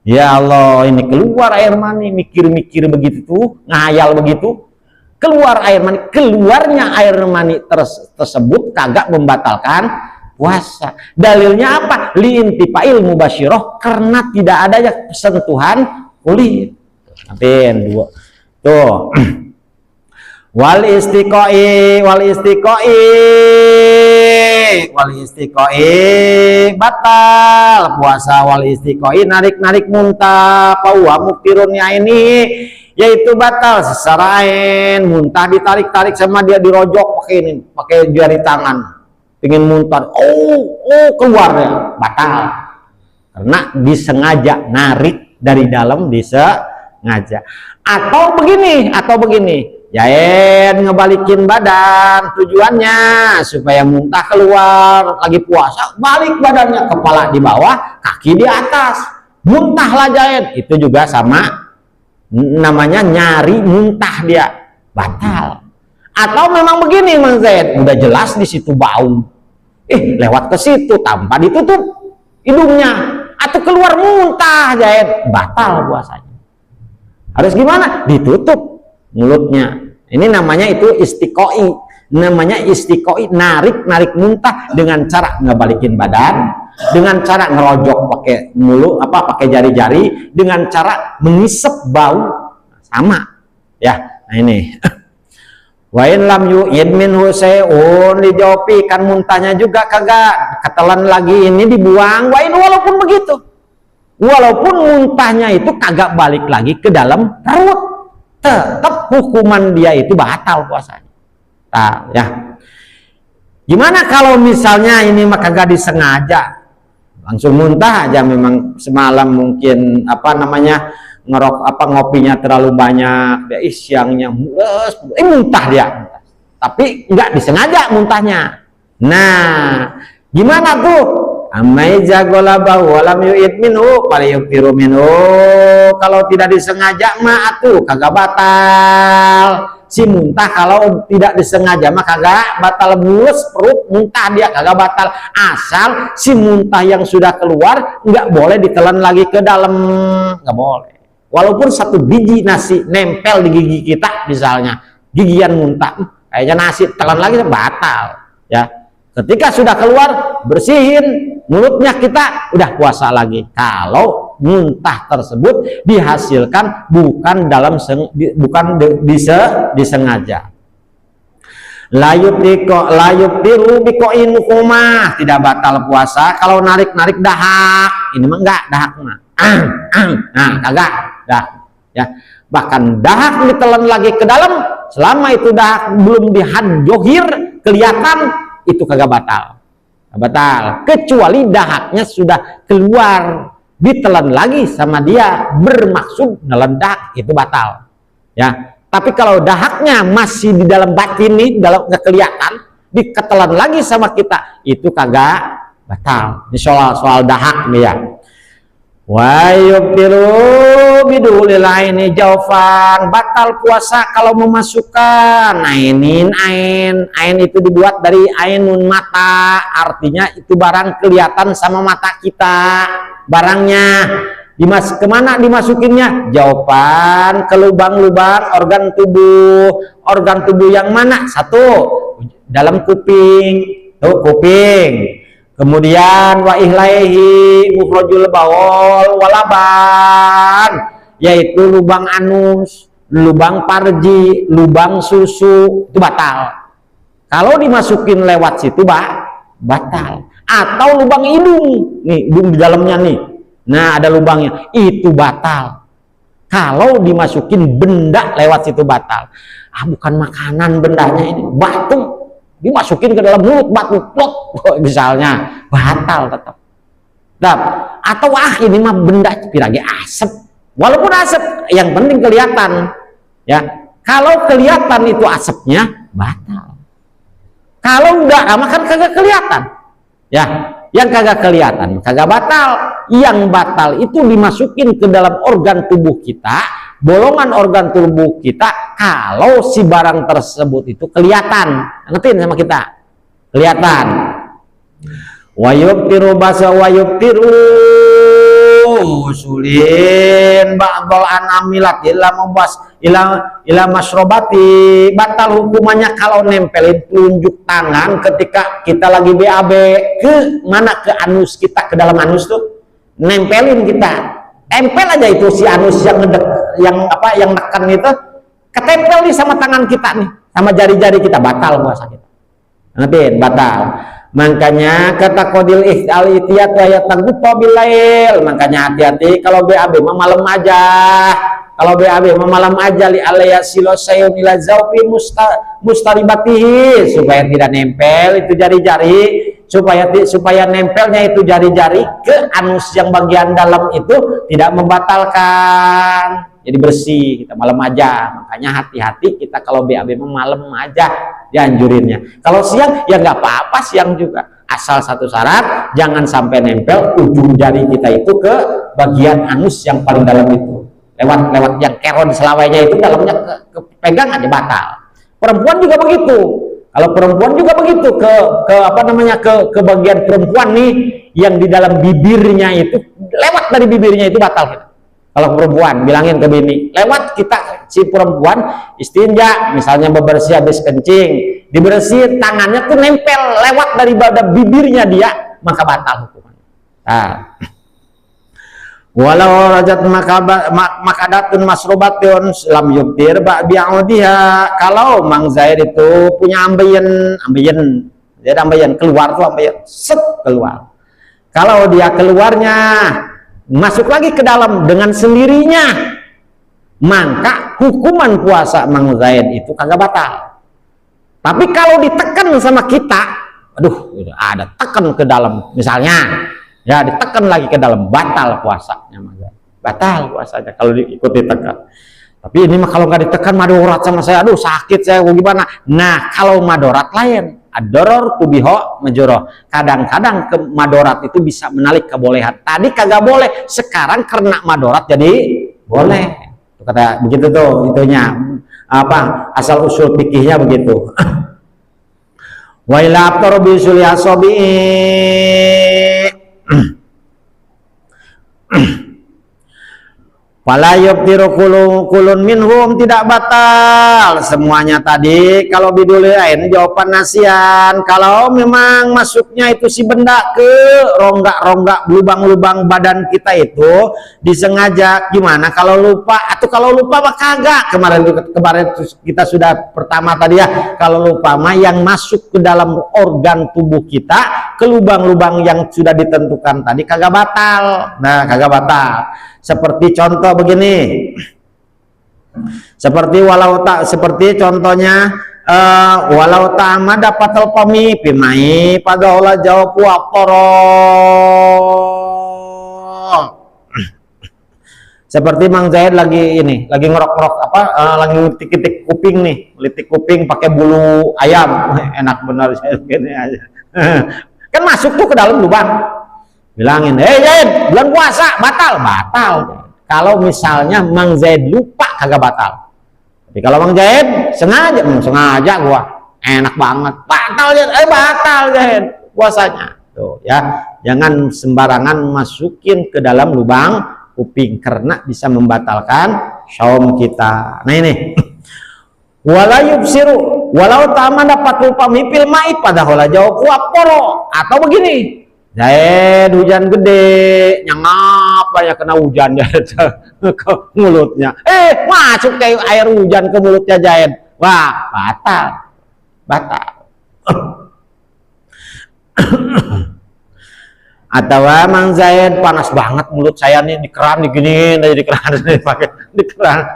Ya Allah, ini keluar air mani, mikir-mikir begitu tuh, ngayal begitu, keluar air mani, keluarnya air mani tersebut kagak membatalkan puasa. Dalilnya apa? Liintifail mubasyirah, karena tidak adanya sentuhan kulit. Nanti dua tuh. Wal istiqoi batal puasa. Wal istiqoi narik muntah, pauwa muktirunnya ini yaitu batal secara ain. Muntah ditarik sama dia, dirojok pakai ini, pakai jari tangan, ingin muntah, keluar ya, batal karena disengaja narik dari dalam, disengaja. Atau begini Jain ngebalikin badan, tujuannya supaya muntah keluar, lagi puasa balik badannya, kepala di bawah, kaki di atas, muntahlah Jain, itu juga sama, namanya nyari muntah, dia batal. Atau memang begini Mang Zaid, udah jelas di situ bau, lewat ke situ tanpa ditutup hidungnya, atau keluar muntah Jain, batal puasanya. Harus gimana? Ditutup mulutnya. Ini namanya itu istiqoi, narik muntah dengan cara ngebalikin badan, dengan cara ngerojok pakai mulut, pakai jari-jari, dengan cara mengisep bau, sama ya. Nah ini wa in lam yu'id minhu sayun, dijopi kan muntahnya juga kagak ketelan lagi, ini dibuang. Wa in, walaupun begitu, walaupun muntahnya itu kagak balik lagi ke dalam perut, tetap hukuman dia itu batal puasanya. Nah, ya. Gimana kalau misalnya ini mah kagak disengaja, langsung muntah aja, memang semalam mungkin ngopinya terlalu banyak, dia siangnya muntah dia, tapi nggak disengaja muntahnya. Nah, gimana tuh? Amai jagola bahu walam yu'id minhu falyuktiru minhu. Kalau tidak disengaja mah atuh kagak batal. Si muntah kalau tidak disengaja mah kagak batal, mulus perut muntah dia kagak batal, asal si muntah yang sudah keluar nggak boleh ditelan lagi ke dalam, nggak boleh. Walaupun satu biji nasi nempel di gigi kita, misalnya gigian muntah, kayaknya nasi telan lagi batal ya. Ketika sudah keluar, bersihin mulutnya, kita udah puasa lagi. Kalau muntah tersebut dihasilkan bukan disengaja. Layub tiru bikoin hukumah, tidak batal puasa kalau narik dahak. Ini mah enggak, dahak mah nah kagak dah ya. Bahkan dahak ditelan lagi ke dalam, selama itu dahak belum dihadjohir kelihatan, itu kagak batal, kecuali dahaknya sudah keluar, ditelan lagi sama dia bermaksud neledak, itu batal ya. Tapi kalau dahaknya masih di dalam batin nih, dalam nggak kelihatan, diketelan lagi sama kita, itu kagak batal. Ini soal dahak nih ya. Wa yubtilu bidulil aini jaufan, batal puasa kalau memasukkan ainin. Ain itu dibuat dari ainun, mata, artinya itu barang kelihatan sama mata kita, barangnya. Kemana dimasukinnya? Jaufan, ke lubang-lubang organ tubuh yang mana? Satu, dalam kuping, kuping. Kemudian wa ihlaihi mukhrajul bawol walaban, yaitu lubang anus, lubang parji, lubang susu, itu batal. Kalau dimasukin lewat situ batal. Atau lubang hidung, nih hidung di dalamnya nih, nah ada lubangnya, itu batal. Kalau dimasukin benda lewat situ batal. Bukan makanan bendanya, ini batu, dimasukin ke dalam mulut, batu plot misalnya, batal tetap. Atau ini mah benda piragi asap, walaupun asap yang penting kelihatan ya. Kalau kelihatan itu asapnya batal. Kalau udah kan kagak kelihatan ya, yang kagak kelihatan kagak batal. Yang batal itu dimasukin ke dalam organ tubuh kita, bolongan organ tubuh kita, kalau si barang tersebut itu kelihatan. Ngertiin sama kita? Kelihatan. Wayubtiru basa wayubtiru sulin ba'dal anamilat ila masrobati, batal hukumannya kalau nempelin telunjuk tangan ketika kita lagi BAB ke mana, ke anus kita, ke dalam anus tuh nempelin, kita tempel aja itu si anus yang yang neken itu ketempel nih sama tangan kita nih, sama jari-jari kita, batal puasa kita. Ngertiin? Batal. Makanya kata qadil al-itiyat wa yataghutta bilail, makanya hati-hati kalau BAB mah malam aja. Kalau BAB mah malam aja, li alaya silosayun ila zaufi mustaribatihi, supaya tidak nempel itu jari-jari, supaya nempelnya itu jari-jari ke anus yang bagian dalam itu tidak membatalkan. Jadi bersih, kita malam aja. Makanya hati-hati kita kalau BAB malam aja dianjurinnya. Kalau siang ya nggak apa-apa, siang juga. Asal satu syarat, jangan sampai nempel ujung jari kita itu ke bagian anus yang paling dalam itu. Lewat yang keron selawainya itu dalamnya kepegang aja batal. Perempuan juga begitu. Kalau perempuan juga begitu ke bagian perempuan nih yang di dalam bibirnya itu, lewat dari bibirnya itu batal kita. Kalau perempuan bilangin ke bini, lewat kita si perempuan istinja misalnya bebersih habis kencing, dibersih tangannya tuh nempel lewat dari bibirnya dia, maka batal hukumannya. Nah. Walau rajat makadatun masrubatun lam yubtir bi'audiha, kalau Mang Zaid itu punya ambeien, jadi ambeien keluar tuh, ambeien set keluar. Kalau dia keluarnya masuk lagi ke dalam dengan sendirinya, maka hukuman puasa Mang Zaid itu kagak batal. Tapi kalau ditekan sama kita, aduh ada tekan ke dalam misalnya, ya ditekan lagi ke dalam, batal puasanya, batal puasanya kalau diikuti tekan. Tapi ini mah kalau nggak ditekan madorat sama saya, aduh sakit saya, gimana? Nah kalau madorat lain, ad-darar tubiho majuro. Kadang-kadang ke madorat itu bisa menarik kebolehan. Tadi kagak boleh, sekarang karena madorat jadi boleh. Kata begitu tuh itunya, apa asal usul fikihnya begitu. Wa ila abtaru bi usuli asabi fala yubtiru kulun minhum, tidak batal semuanya tadi. Kalau bidulain jawaban nasian, kalau memang masuknya itu si benda ke rongga-rongga lubang-lubang badan kita itu disengaja, gimana kalau lupa? Atau kalau lupa mah kagak, kemarin kita sudah pertama tadi ya, kalau lupa mah yang masuk ke dalam organ tubuh kita ke lubang-lubang yang sudah ditentukan tadi kagak batal. Nah kagak batal. Seperti contoh begini, seperti contohnya walau ta'ama dapat telpami pimai pada olah jawab waporo. Seperti Mang Zaid lagi ngerok-ngerok lagi litik-litik kuping nih, litik kuping pakai bulu ayam, enak benar saya gini aja. Kan masuk tuh ke dalam lubang. Bilangin, Zaid, bulan puasa batal. Kalau misalnya Mang Zaid lupa kagak batal. Tapi kalau Mang Zaid sengaja gua enak banget, batal Zaid puasanya. Tuh ya, jangan sembarangan masukin ke dalam lubang kuping karena bisa membatalkan saum kita. Nah ini. Wala yubsiru walau ta'ama dapat lupa mipil mai padahal jauh kuaporo, atau begini. Zaid hujan gede, nyangap ya kena hujan ya ke mulutnya. Masuk kayak air hujan ke mulutnya Zaid. Wah, batal. Atau Mang Zaid panas banget mulut saya nih, di keran diginiin aja, di keran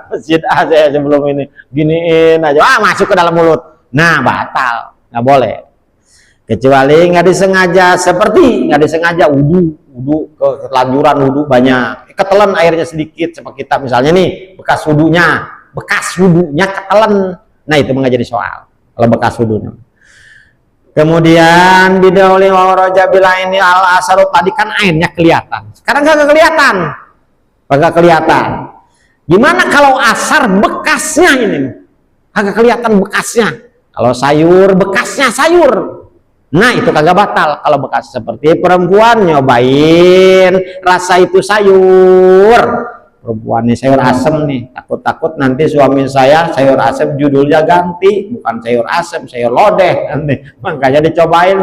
masjid saya sebelum ini giniin aja, masuk ke dalam mulut. Nah batal, nggak boleh. Kecuali nggak disengaja, seperti nggak disengaja wudhu kelanjuran wudhu banyak, ketelan airnya sedikit, seperti kita misalnya nih bekas wudhunya ketelan, nah itu nggak jadi soal kalau bekas wudhunya. Kemudian bidauli waraja bila ini al asaru, tadi kan airnya kelihatan, sekarang nggak kelihatan. Gimana kalau asar bekasnya ini? Agak kelihatan bekasnya. Kalau sayur bekasnya sayur. Nah itu kagak batal kalau bekas. Seperti perempuan nyobain rasa itu sayur, perempuan nih sayur asem nih, takut-takut nanti suami saya sayur asem judulnya ganti, bukan sayur asem, sayur lodeh nanti. Makanya dicobain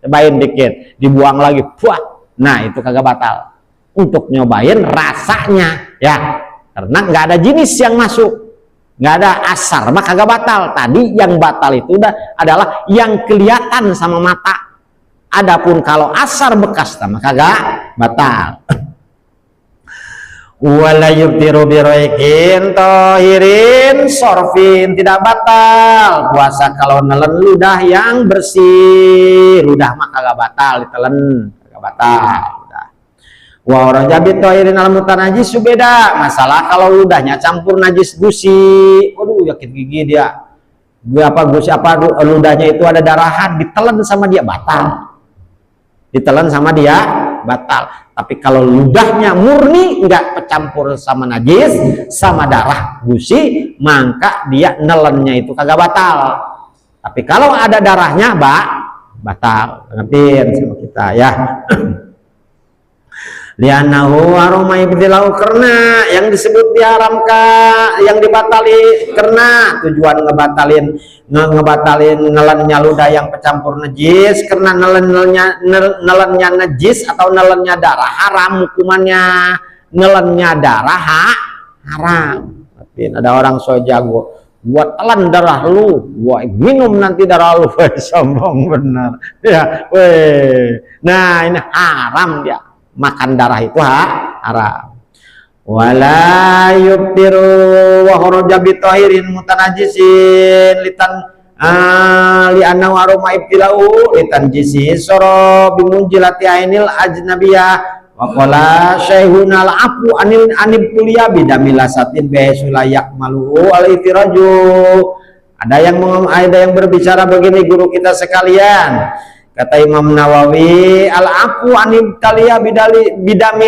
cobain dikit, dibuang lagi, puah. Nah itu kagak batal untuk nyobain rasanya ya, karena nggak ada jenis yang masuk, nggak ada asar, maka kagak batal. Tadi yang batal itu adalah yang kelihatan sama mata. Adapun kalau asar bekas maka kagak batal. Wala yubtiru biroikin tohirin sorfin, tidak batal puasa kalau nelen ludah yang bersih. Ludah mah kagak batal ditelen, kagak batal. Wa orang jabit tohirin al mutanajis beda. Masalah kalau ludahnya campur najis gusi, waduh yakin gigi dia. Gusi ludahnya itu ada darahan, ditelen sama dia batal. Ditelan sama dia batal. Tapi kalau ludahnya murni nggak kecampur sama najis sama darah gusi, maka dia nelennya itu kagak batal. Tapi kalau ada darahnya batal. Ngertiin sama kita ya. Lianahu aroma ibtilau, karena yang disebut diharamkan, yang dibatali karena tujuan ngebatalin nelennya ludah yang kecampur najis, karena nelennya najis atau nelennya darah haram hukumannya. Nelennya darah haram. Tapi ada orang so jago, gua telan darah lu, gua minum nanti darah lu. Sombong benar ya. Nah ini haram dia. Makan darah itu haram. Wala yubtiru wa kharaja bi tahirin mutanajisin litan li'annahu aroma ibtilau litan jisi soro bimunjilati ainil ajnabiyah wa qala syaihuna al-afu anib kuliya bidamilasatin bihaisulayak malu al-itiraju. Ada yang berbicara begini guru kita sekalian. Kata Imam Nawawi, al-afu anibtaliya bidami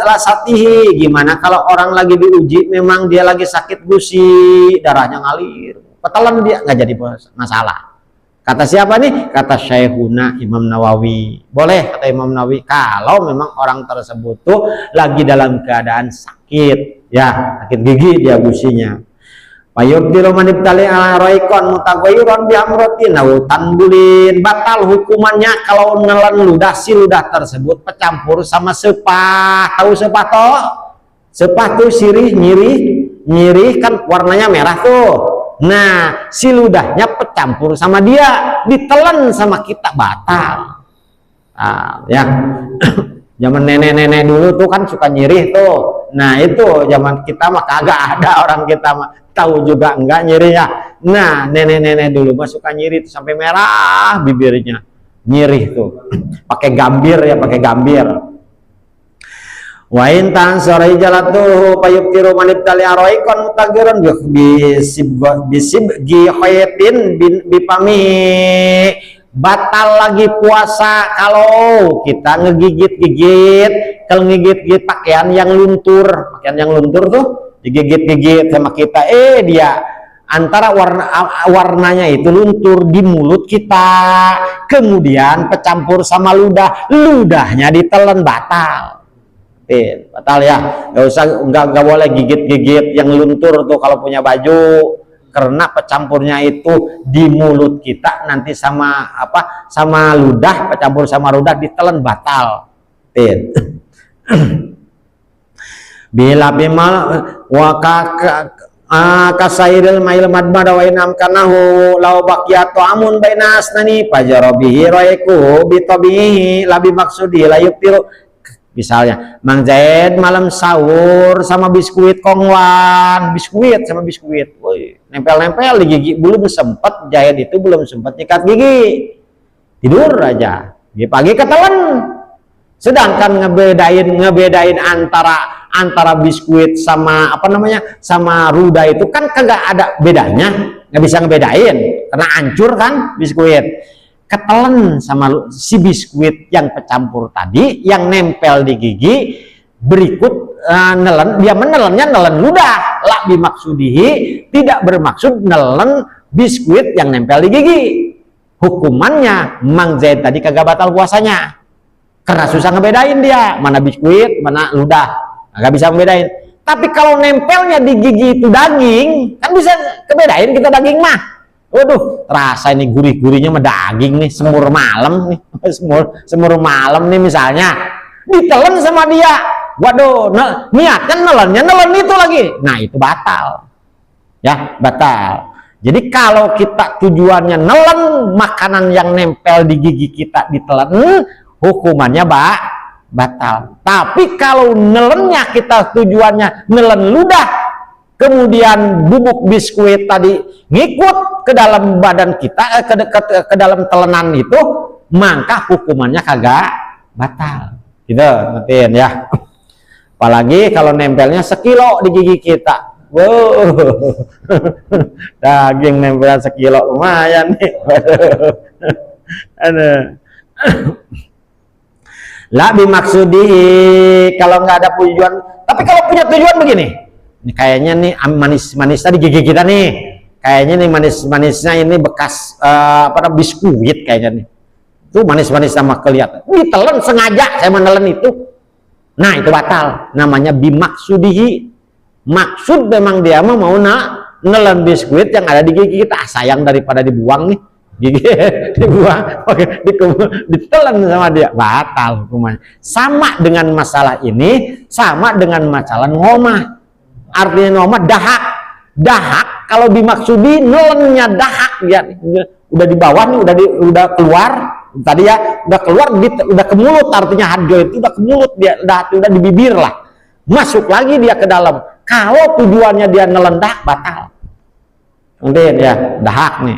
lasatihi. Gimana kalau orang lagi diuji, memang dia lagi sakit gusi, darahnya ngalir, ketelan dia, nggak jadi masalah. Kata siapa nih? Kata Syekhuna Imam Nawawi. Boleh kata Imam Nawawi kalau memang orang tersebut tuh lagi dalam keadaan sakit, ya sakit gigi dia gusinya. Payubdilu manibtali ala roikon mutagoyuron bihamrotin tanbulin, batal hukumannya kalau nelan ludah, si ludah tersebut kecampur sama sepah. Tahu sepah toh? Sepah tuh sirih nyirih kan warnanya merah tuh. Nah si ludahnya kecampur sama dia, ditelan sama kita batal. Ya zaman nenek-nenek dulu tuh kan suka nyirih tuh. Nah itu zaman kita mah kagak ada, orang kita mah tahu juga enggak nyirinya. Nah nenek-nenek dulu mah suka nyirih tuh, sampai merah bibirnya, nyirih tuh. Pakai gambir ya, pakai gambir. Wa in tan sore jalatuhu payubtiru manibtali aroikon mutagiron bisib gihoyetin bipami. Batal lagi puasa kalau kita ngegigit-gigit, kalau ngegigit pakaian yang luntur tuh digigit-gigit sama kita, dia antara warnanya itu luntur di mulut kita, kemudian kecampur sama ludahnya ditelan, batal ya. Nggak boleh gigit-gigit yang luntur tuh kalau punya baju, karena pecampurnya itu di mulut kita nanti sama ludah, pecampur sama ludah ditelan, batal. Bila bimal wa kasairil mail madmada wa inam kanahu law baqiyatu amun baina asnani fajarabihi raiku bitabihi labi maksudi la yubtiru. Misalnya Mang Zaid malam sahur sama biskuit kongwan, biskuit, woi, nempel-nempel di gigi, belum sempat Zaid itu belum sempat nyikat gigi, tidur aja, pagi ketelan. Sedangkan ngebedain antara biskuit sama sama ruda itu kan kagak ada bedanya, nggak bisa ngebedain karena hancur kan biskuit. Ketelan sama si biskuit yang kecampur tadi, yang nempel di gigi, berikut dia menelannya nelen ludah, la bimaksudihi, tidak bermaksud nelen biskuit yang nempel di gigi. hukumannya Mang Zaid tadi kagak batal puasanya, karena susah ngebedain dia mana biskuit mana ludah, nggak bisa ngebedain. Tapi kalau nempelnya di gigi itu daging, kan bisa kebedain kita daging mah. Waduh, rasa ini gurih-gurihnya mah daging nih, semur malam nih, semur malam nih misalnya, ditelen sama dia. Waduh, niatnya nelen itu lagi. Nah, itu batal. Ya, batal. Jadi kalau kita tujuannya nelen makanan yang nempel di gigi kita ditelen, hukumannya batal. Tapi kalau nelennya kita tujuannya nelen ludah, kemudian bubuk biskuit tadi ngikut ke dalam badan kita, ke dalam telenan itu, maka hukumannya kagak batal. Gitu, ngertiin ya. Apalagi kalau nempelnya sekilo di gigi kita. Wow, daging nempel sekilo lumayan nih. Ada. Lah bimaksudi kalau nggak ada tujuan, tapi kalau punya tujuan begini, ini kayaknya nih manis-manis tadi gigi kita nih, kayaknya nih manis-manisnya ini bekas biskuit kayaknya nih, tuh manis-manis sama kelihatan, ditelan sengaja saya menelen itu, nah itu batal, namanya bimaksudihi, maksud memang dia mau nelen biskuit yang ada di gigi kita, sayang daripada dibuang nih. Gigi dibuang, ditelan sama dia, batal hukumannya. Sama dengan masalah ini, sama dengan masalah ngomah. Artinya ngomah dahak kalau dimaksudi nelennya dahak ya, udah di bawah nih, udah keluar tadi ya, udah keluar udah ke mulut, artinya hadjo itu udah ke mulut, dia udah di bibir lah, masuk lagi dia ke dalam. Kalau tujuannya dia nelen dahak, batal. Kemudian ya dahak nih.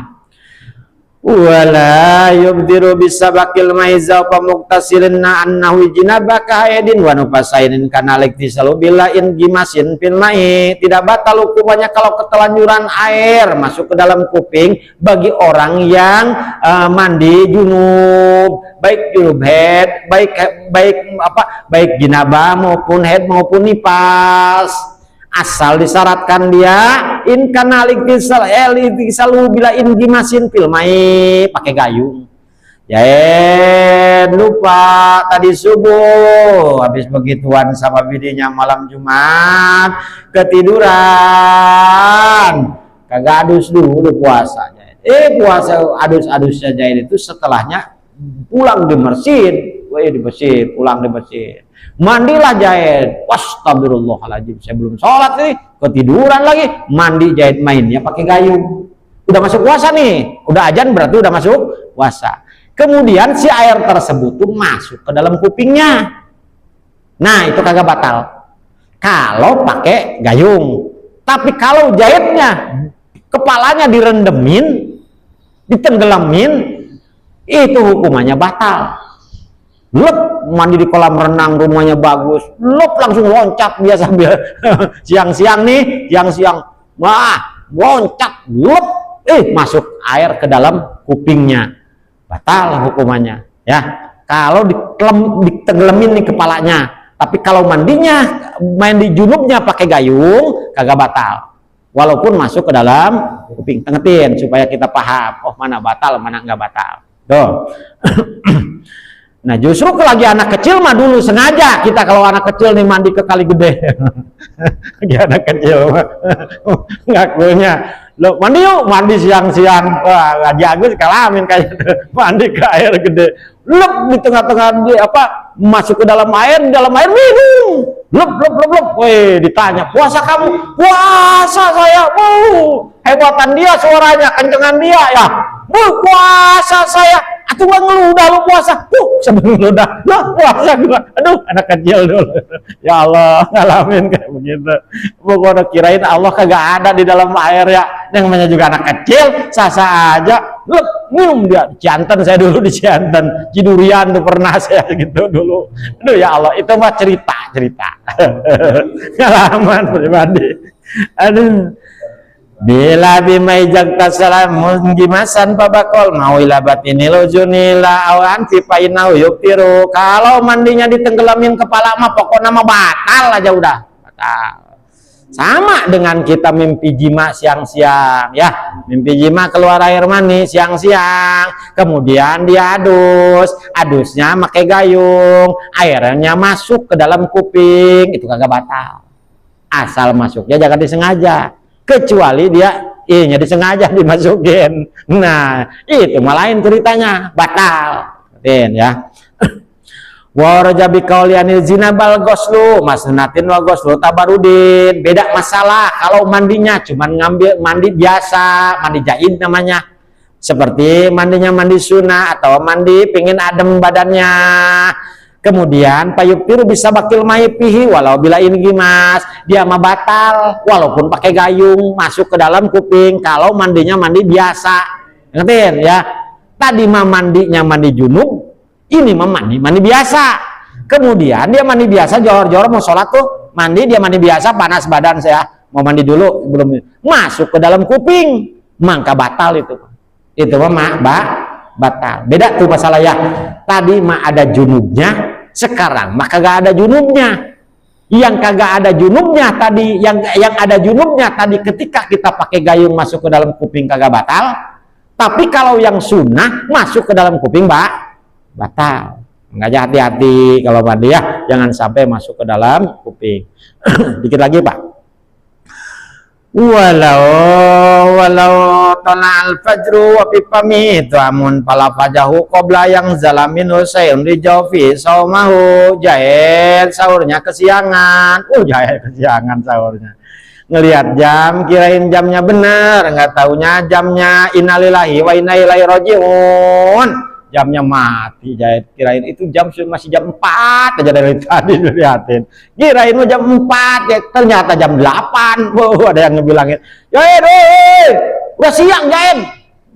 Wala yubdiru bisabakil maiza wa muqtasirinna annahu jinabaka haidin wa nufasainin kana liktisalu bilain gimasin fil mai. Tidak batal hukumannya kalau ketelanjuran air masuk ke dalam kuping bagi orang yang mandi junub, baik junub haid, baik jinabah maupun haid maupun nifas. Asal disyaratkan dia in kana liktisalu bila in gimasin fil mai, pakai gayung. Ya lupa tadi subuh habis begituan sama bininya malam Jumat ketiduran, kagak adus dulu puasanya. Puasa adus-adus saja itu setelahnya pulang di masjid, pulang di masjid. Mandilah Jahid, astagfirullahaladzim, saya belum sholat nih, ketiduran lagi, mandi Jahid mainnya pakai gayung. Udah masuk puasa nih, udah azan berarti udah masuk puasa. Kemudian si air tersebut tuh masuk ke dalam kupingnya. Nah itu kagak batal kalau pakai gayung. Tapi kalau Jahidnya kepalanya direndemin, ditenggelamin, itu hukumannya batal. Lep, mandi di kolam renang, rumahnya bagus, lep langsung loncat dia sambil siang-siang nih, wah loncat, lep, masuk air ke dalam kupingnya, batal hukumannya ya. Kalau ditenggelamin nih kepalanya, tapi kalau mandi junubnya pakai gayung kagak batal, walaupun masuk ke dalam kuping. Tengetin supaya kita paham, oh mana batal mana nggak batal. Tuh. Nah justru kalau lagi anak kecil mah dulu sengaja kita kalau anak kecil nih mandi ke kali gede. Lagi anak kecil mah ngakunya lo mandi yuk, mandi siang-siang, wah Haji Agus kalamin kayak gitu. Mandi ke air gede, lep di tengah-tengah masuk ke dalam air minum, lep, weh ditanya puasa kamu, puasa saya, hebatan dia suaranya, kencengan dia ya, puasa saya. Atuh ngeludah lu puasa, sebelum ngeludah, puasa gua, aduh anak kecil dulu, ya Allah ngalamin kayak begitu. Pokoknya kirain Allah kagak ada di dalam air ya, yang namanya juga anak kecil, sasa aja, minum dia. Cianten saya dulu di Cianten, Cidurian tuh pernah saya gitu dulu. Aduh ya Allah, itu mah cerita, pengalaman pribadi. Aduh. Bila bimaijak tasalam gimasan pabakol mau ilabatinil ujunila awan sipainau yuktiru. Kalau mandinya ditenggelamin kepala mah pokoknya mah batal aja udah batal. Sama dengan kita mimpi jima siang-siang ya, mimpi jima keluar air mani siang-siang, kemudian dia adusnya pakai gayung, airnya masuk ke dalam kuping, itu kagak batal. Asal masuknya jangan disengaja, kecuali dia ini disengaja dimasukin. Nah, itu malah lain ceritanya, batal. Ya. Waraja biqaulianil zina bal ghuslu masnatin wa ghuslu tabarudin. Beda masalah kalau mandinya cuman ngambil mandi biasa, mandi jaid namanya. Seperti mandinya mandi sunnah atau mandi pingin adem badannya. Kemudian payuktiru bisa bakil maipihi walau bila ini gimas, dia mah batal walaupun pakai gayung masuk ke dalam kuping kalau mandinya mandi biasa. Ngertiin ya? Tadi mah mandinya mandi junub, ini mah mandi biasa. Kemudian dia mandi biasa, johor-johor mau sholat tuh mandi, dia mandi biasa, panas badan saya mau mandi dulu belum masuk ke dalam kuping, maka batal itu mah batal. Beda tuh masalah ya. Tadi mah ada junubnya, sekarang mah kagak ada junubnya. Yang kagak ada junubnya tadi, yang ada junubnya tadi ketika kita pakai gayung masuk ke dalam kuping kagak batal. Tapi kalau yang sunnah masuk ke dalam kuping batal. Makanya hati-hati kalau mandi ya, jangan sampai masuk ke dalam kuping. Dikit lagi Pak. Walau tala'al fajru wa pipamit amun pala fajahu qabla yang zalamin usayun rijaufi saumahu. Jahit sahurnya kesiangan. Jahit kesiangan sahurnya. Ngelihat jam, kirain jamnya bener, nggak taunya jamnya innalillahi wa inna ilaihi rajiun. Jamnya mati, Jahit kirain itu jam masih jam 4 aja dari tadi dilihatin. Kirain jam 4 ya, ternyata jam 8. Ada yang ngebilangin, Jahit, udah siang Jahit.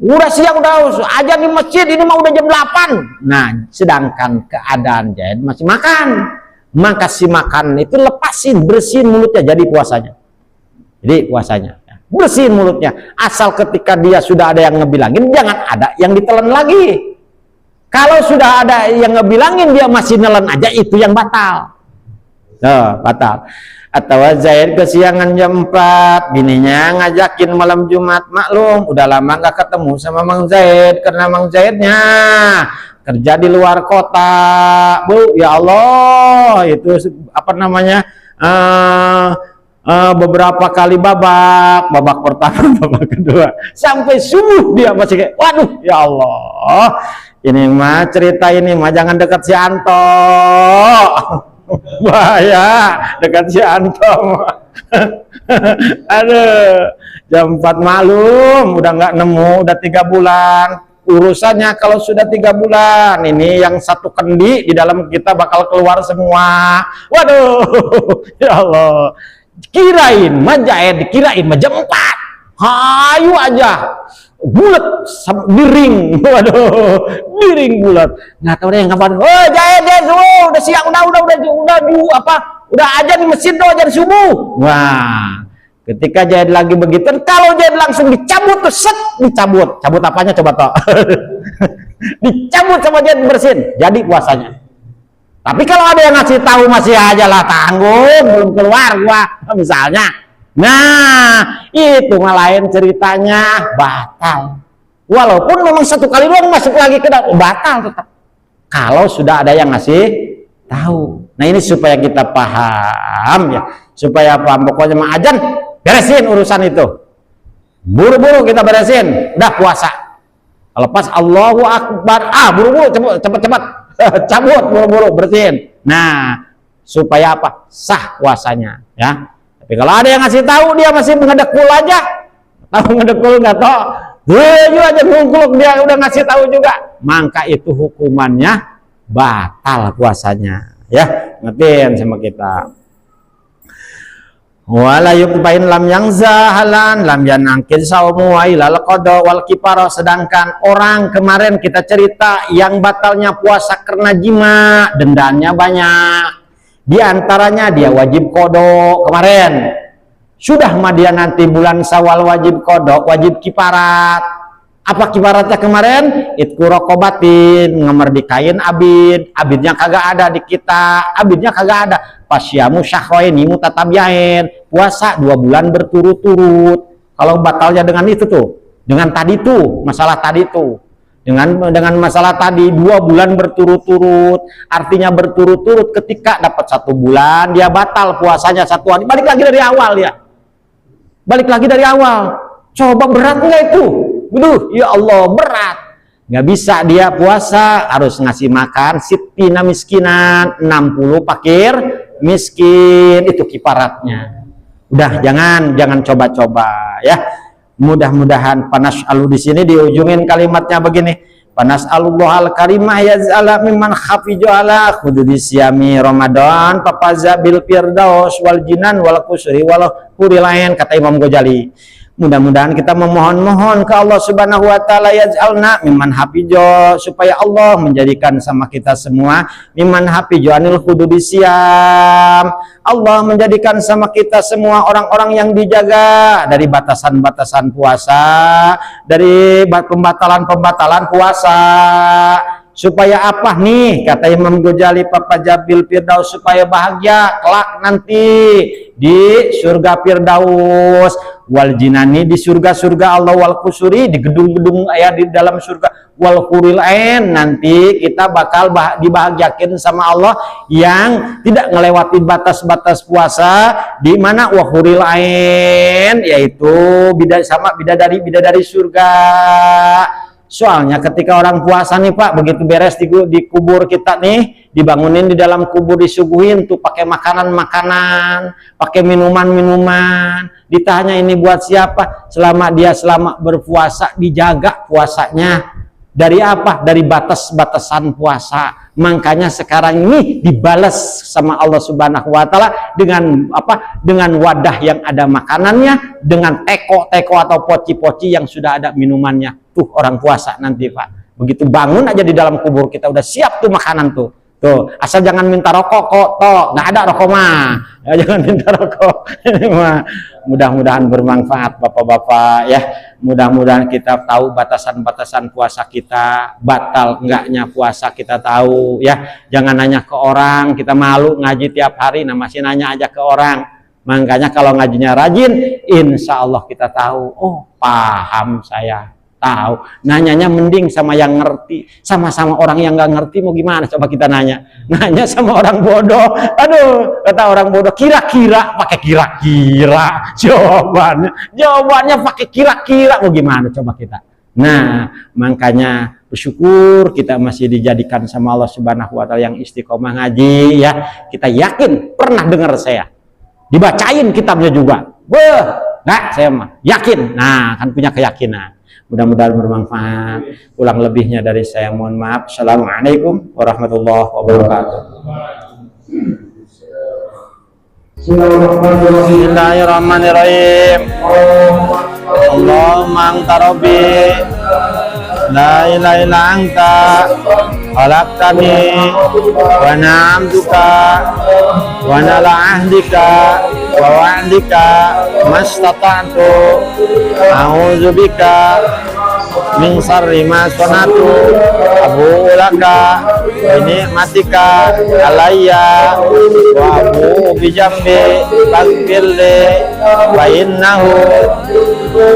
Udah siang, udah aja di masjid, ini mah udah jam 8. Nah, sedangkan keadaan Jahit masih makan. Maka si makan itu lepasin, bersihin mulutnya, jadi puasanya. Bersihin mulutnya. Asal ketika dia sudah ada yang ngebilangin, jangan ada yang ditelan lagi. Kalau sudah ada yang ngebilangin dia masih nelen aja, itu yang batal. Batal. Atau Zaid kesiangan jam 4, bininya ngajakin malam Jumat, maklum udah lama nggak ketemu sama Mang Zaid karena Mang Zaidnya kerja di luar kota. Bu, ya Allah, itu apa namanya? Beberapa kali babak pertama, babak kedua, sampai subuh dia masih kayak, waduh, ya Allah, ini mah cerita ini mah jangan dekat si Anto, bahaya dekat si Anto. Aduh, jam 4 malam udah nggak nemu, udah 3 bulan. Urusannya kalau sudah 3 bulan ini yang satu kendi di dalam kita bakal keluar semua. Waduh, ya Allah. Kirain jam 4, hayu aja bulat miring, waduh, miring bulat, nggak tahu deh yang kapan. Jahit, udah siang, udah aja di masjid doh aja subuh. Wah, ketika Jahit lagi begitu, kalau Jahit langsung dicabut tuh, cabut apanya coba toh? Dicabut sama Jahit, bersin, jadi puasanya. Tapi kalau ada yang ngasih tahu masih aja lah tanggung, belum keluar gua misalnya. Nah, itu mah lain ceritanya, batal. Walaupun memang 1 kali doang masuk lagi ke dalam, batal tetap. Kalau sudah ada yang ngasih tahu. Nah, ini supaya kita paham ya, supaya paham. Pokoknya mah ajan beresin urusan itu. Buru-buru kita beresin, udah puasa. Kalau pas Allahu Akbar, buru-buru cepet-cepet. Cabut buru-buru, bersihin. Nah, supaya apa? Sah puasanya ya. Tapi kalau ada yang ngasih tahu dia masih ngedekul aja, ngedekul nggak tahu, aja ngungkluk, dia udah ngasih tahu juga, maka itu hukumannya batal puasanya ya. Ngertiin sama kita. Wala yuqbain lam yang zahalan lam yanangkid saumu wa ilal qada wal kifara. Sedangkan orang kemarin kita cerita yang batalnya puasa karena jima, dendanya banyak. Di antaranya dia wajib qada kemarin. Sudah mah dia nanti bulan Syawal wajib qada, wajib kifarat. Apa kifaratnya kemarin? Itqu raqabatin, ngemerdekain abidnya kagak ada di kita, abidnya kagak ada. Pasyamu syahraini mutatabi'ain, puasa 2 bulan berturut-turut. Kalau batalnya dengan itu tuh, dengan tadi tuh, masalah tadi tuh. Dengan masalah tadi 2 bulan berturut-turut, artinya berturut-turut, ketika dapat 1 bulan dia batal puasanya 1 hari, balik lagi dari awal ya, balik lagi dari awal. Coba berat nggak itu? Waduh, ya Allah berat. Nggak bisa dia puasa, harus ngasih makan sittina miskinan, 60 fakir miskin, itu kifaratnya. Udah, jangan coba-coba ya. Mudah-mudahan panas alu di sini diujungin kalimatnya begini. Panas alullahal karimah yaz'ala mimman khafiju ala khududis yami Ramadan papaza bil firdaus wal jinan wal kusri wal hurilain, kata Imam Ghazali. Mudah-mudahan kita memohon-mohon ke Allah Subhanahu wa taala yaz'alna mimman hafijo, supaya Allah menjadikan sama kita semua mimman hafijo anil hududisiyam. Allah menjadikan sama kita semua orang-orang yang dijaga dari batasan-batasan puasa, dari pembatalan-pembatalan puasa. Supaya apa nih, kata Imam Ghazali, papajabil firdaus, supaya bahagia kelak nanti di surga firdaus, wal jinani di surga-surga Allah, wal kusuri di gedung-gedung di dalam surga, wal huril ain nanti kita bakal dibahagiakan sama Allah yang tidak melewati batas-batas puasa, di mana wa huril ain yaitu bidadari surga. Soalnya ketika orang puasa nih Pak, begitu beres di kubur kita nih, dibangunin di dalam kubur, disuguhin tuh pakai makanan-makanan, pakai minuman-minuman, ditanya ini buat siapa? Selama berpuasa dijaga puasanya. Dari apa? Dari batas-batasan puasa. Makanya sekarang ini dibalas sama Allah Subhanahu wa taala dengan apa? Dengan wadah yang ada makanannya, dengan teko-teko atau poci-poci yang sudah ada minumannya. Tuh orang puasa nanti Pak. Begitu bangun aja di dalam kubur kita udah siap tuh makanan tuh. Tuh, asal jangan minta rokok kok, toh nggak ada rokok mah. Ya, jangan minta rokok. Mudah-mudahan bermanfaat Bapak-bapak ya. Mudah-mudahan kita tahu batasan-batasan puasa kita, batal enggaknya puasa kita tahu ya. Jangan nanya ke orang, kita malu ngaji tiap hari, nah masih nanya aja ke orang. Makanya kalau ngajinya rajin, insya Allah kita tahu. Oh, paham saya. Tahu, nanyanya mending sama yang ngerti. Sama-sama orang yang nggak ngerti mau gimana coba kita nanya sama orang bodoh. Aduh, kata orang bodoh, kira-kira, pakai kira-kira jawabannya pakai kira-kira, mau gimana coba kita. Nah, makanya bersyukur kita masih dijadikan sama Allah Subhanahu wa taala yang istiqomah ngaji ya. Kita yakin, pernah dengar saya dibacain kitabnya juga. Nggak, saya mah yakin. Nah, kan punya keyakinan. Mudah-mudahan bermanfaat. Ulang lebihnya dari saya mohon maaf. Assalamualaikum warahmatullahi wabarakatuh. Bismillahirrahmanirrahim. Allahumma anta rabbi la ilaha illa anta khalaqtani wa na'amtuka wa nala ahdika wa wa'dika mastata'tu a'udzubika min syarri ma sanatu abu'u laka wa ni'matika alayya wa abu'u bi jambi faghfirli wa innahu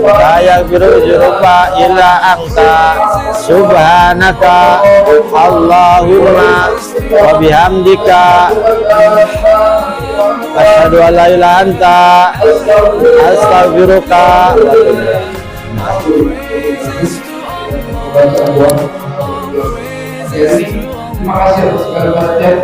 la yaghfiru dzunuba illa anta subhanaka Allahumma wa bihamdika asyhadu an la ilaha anta astaghfiruka Terima kasih atas segala perhatian.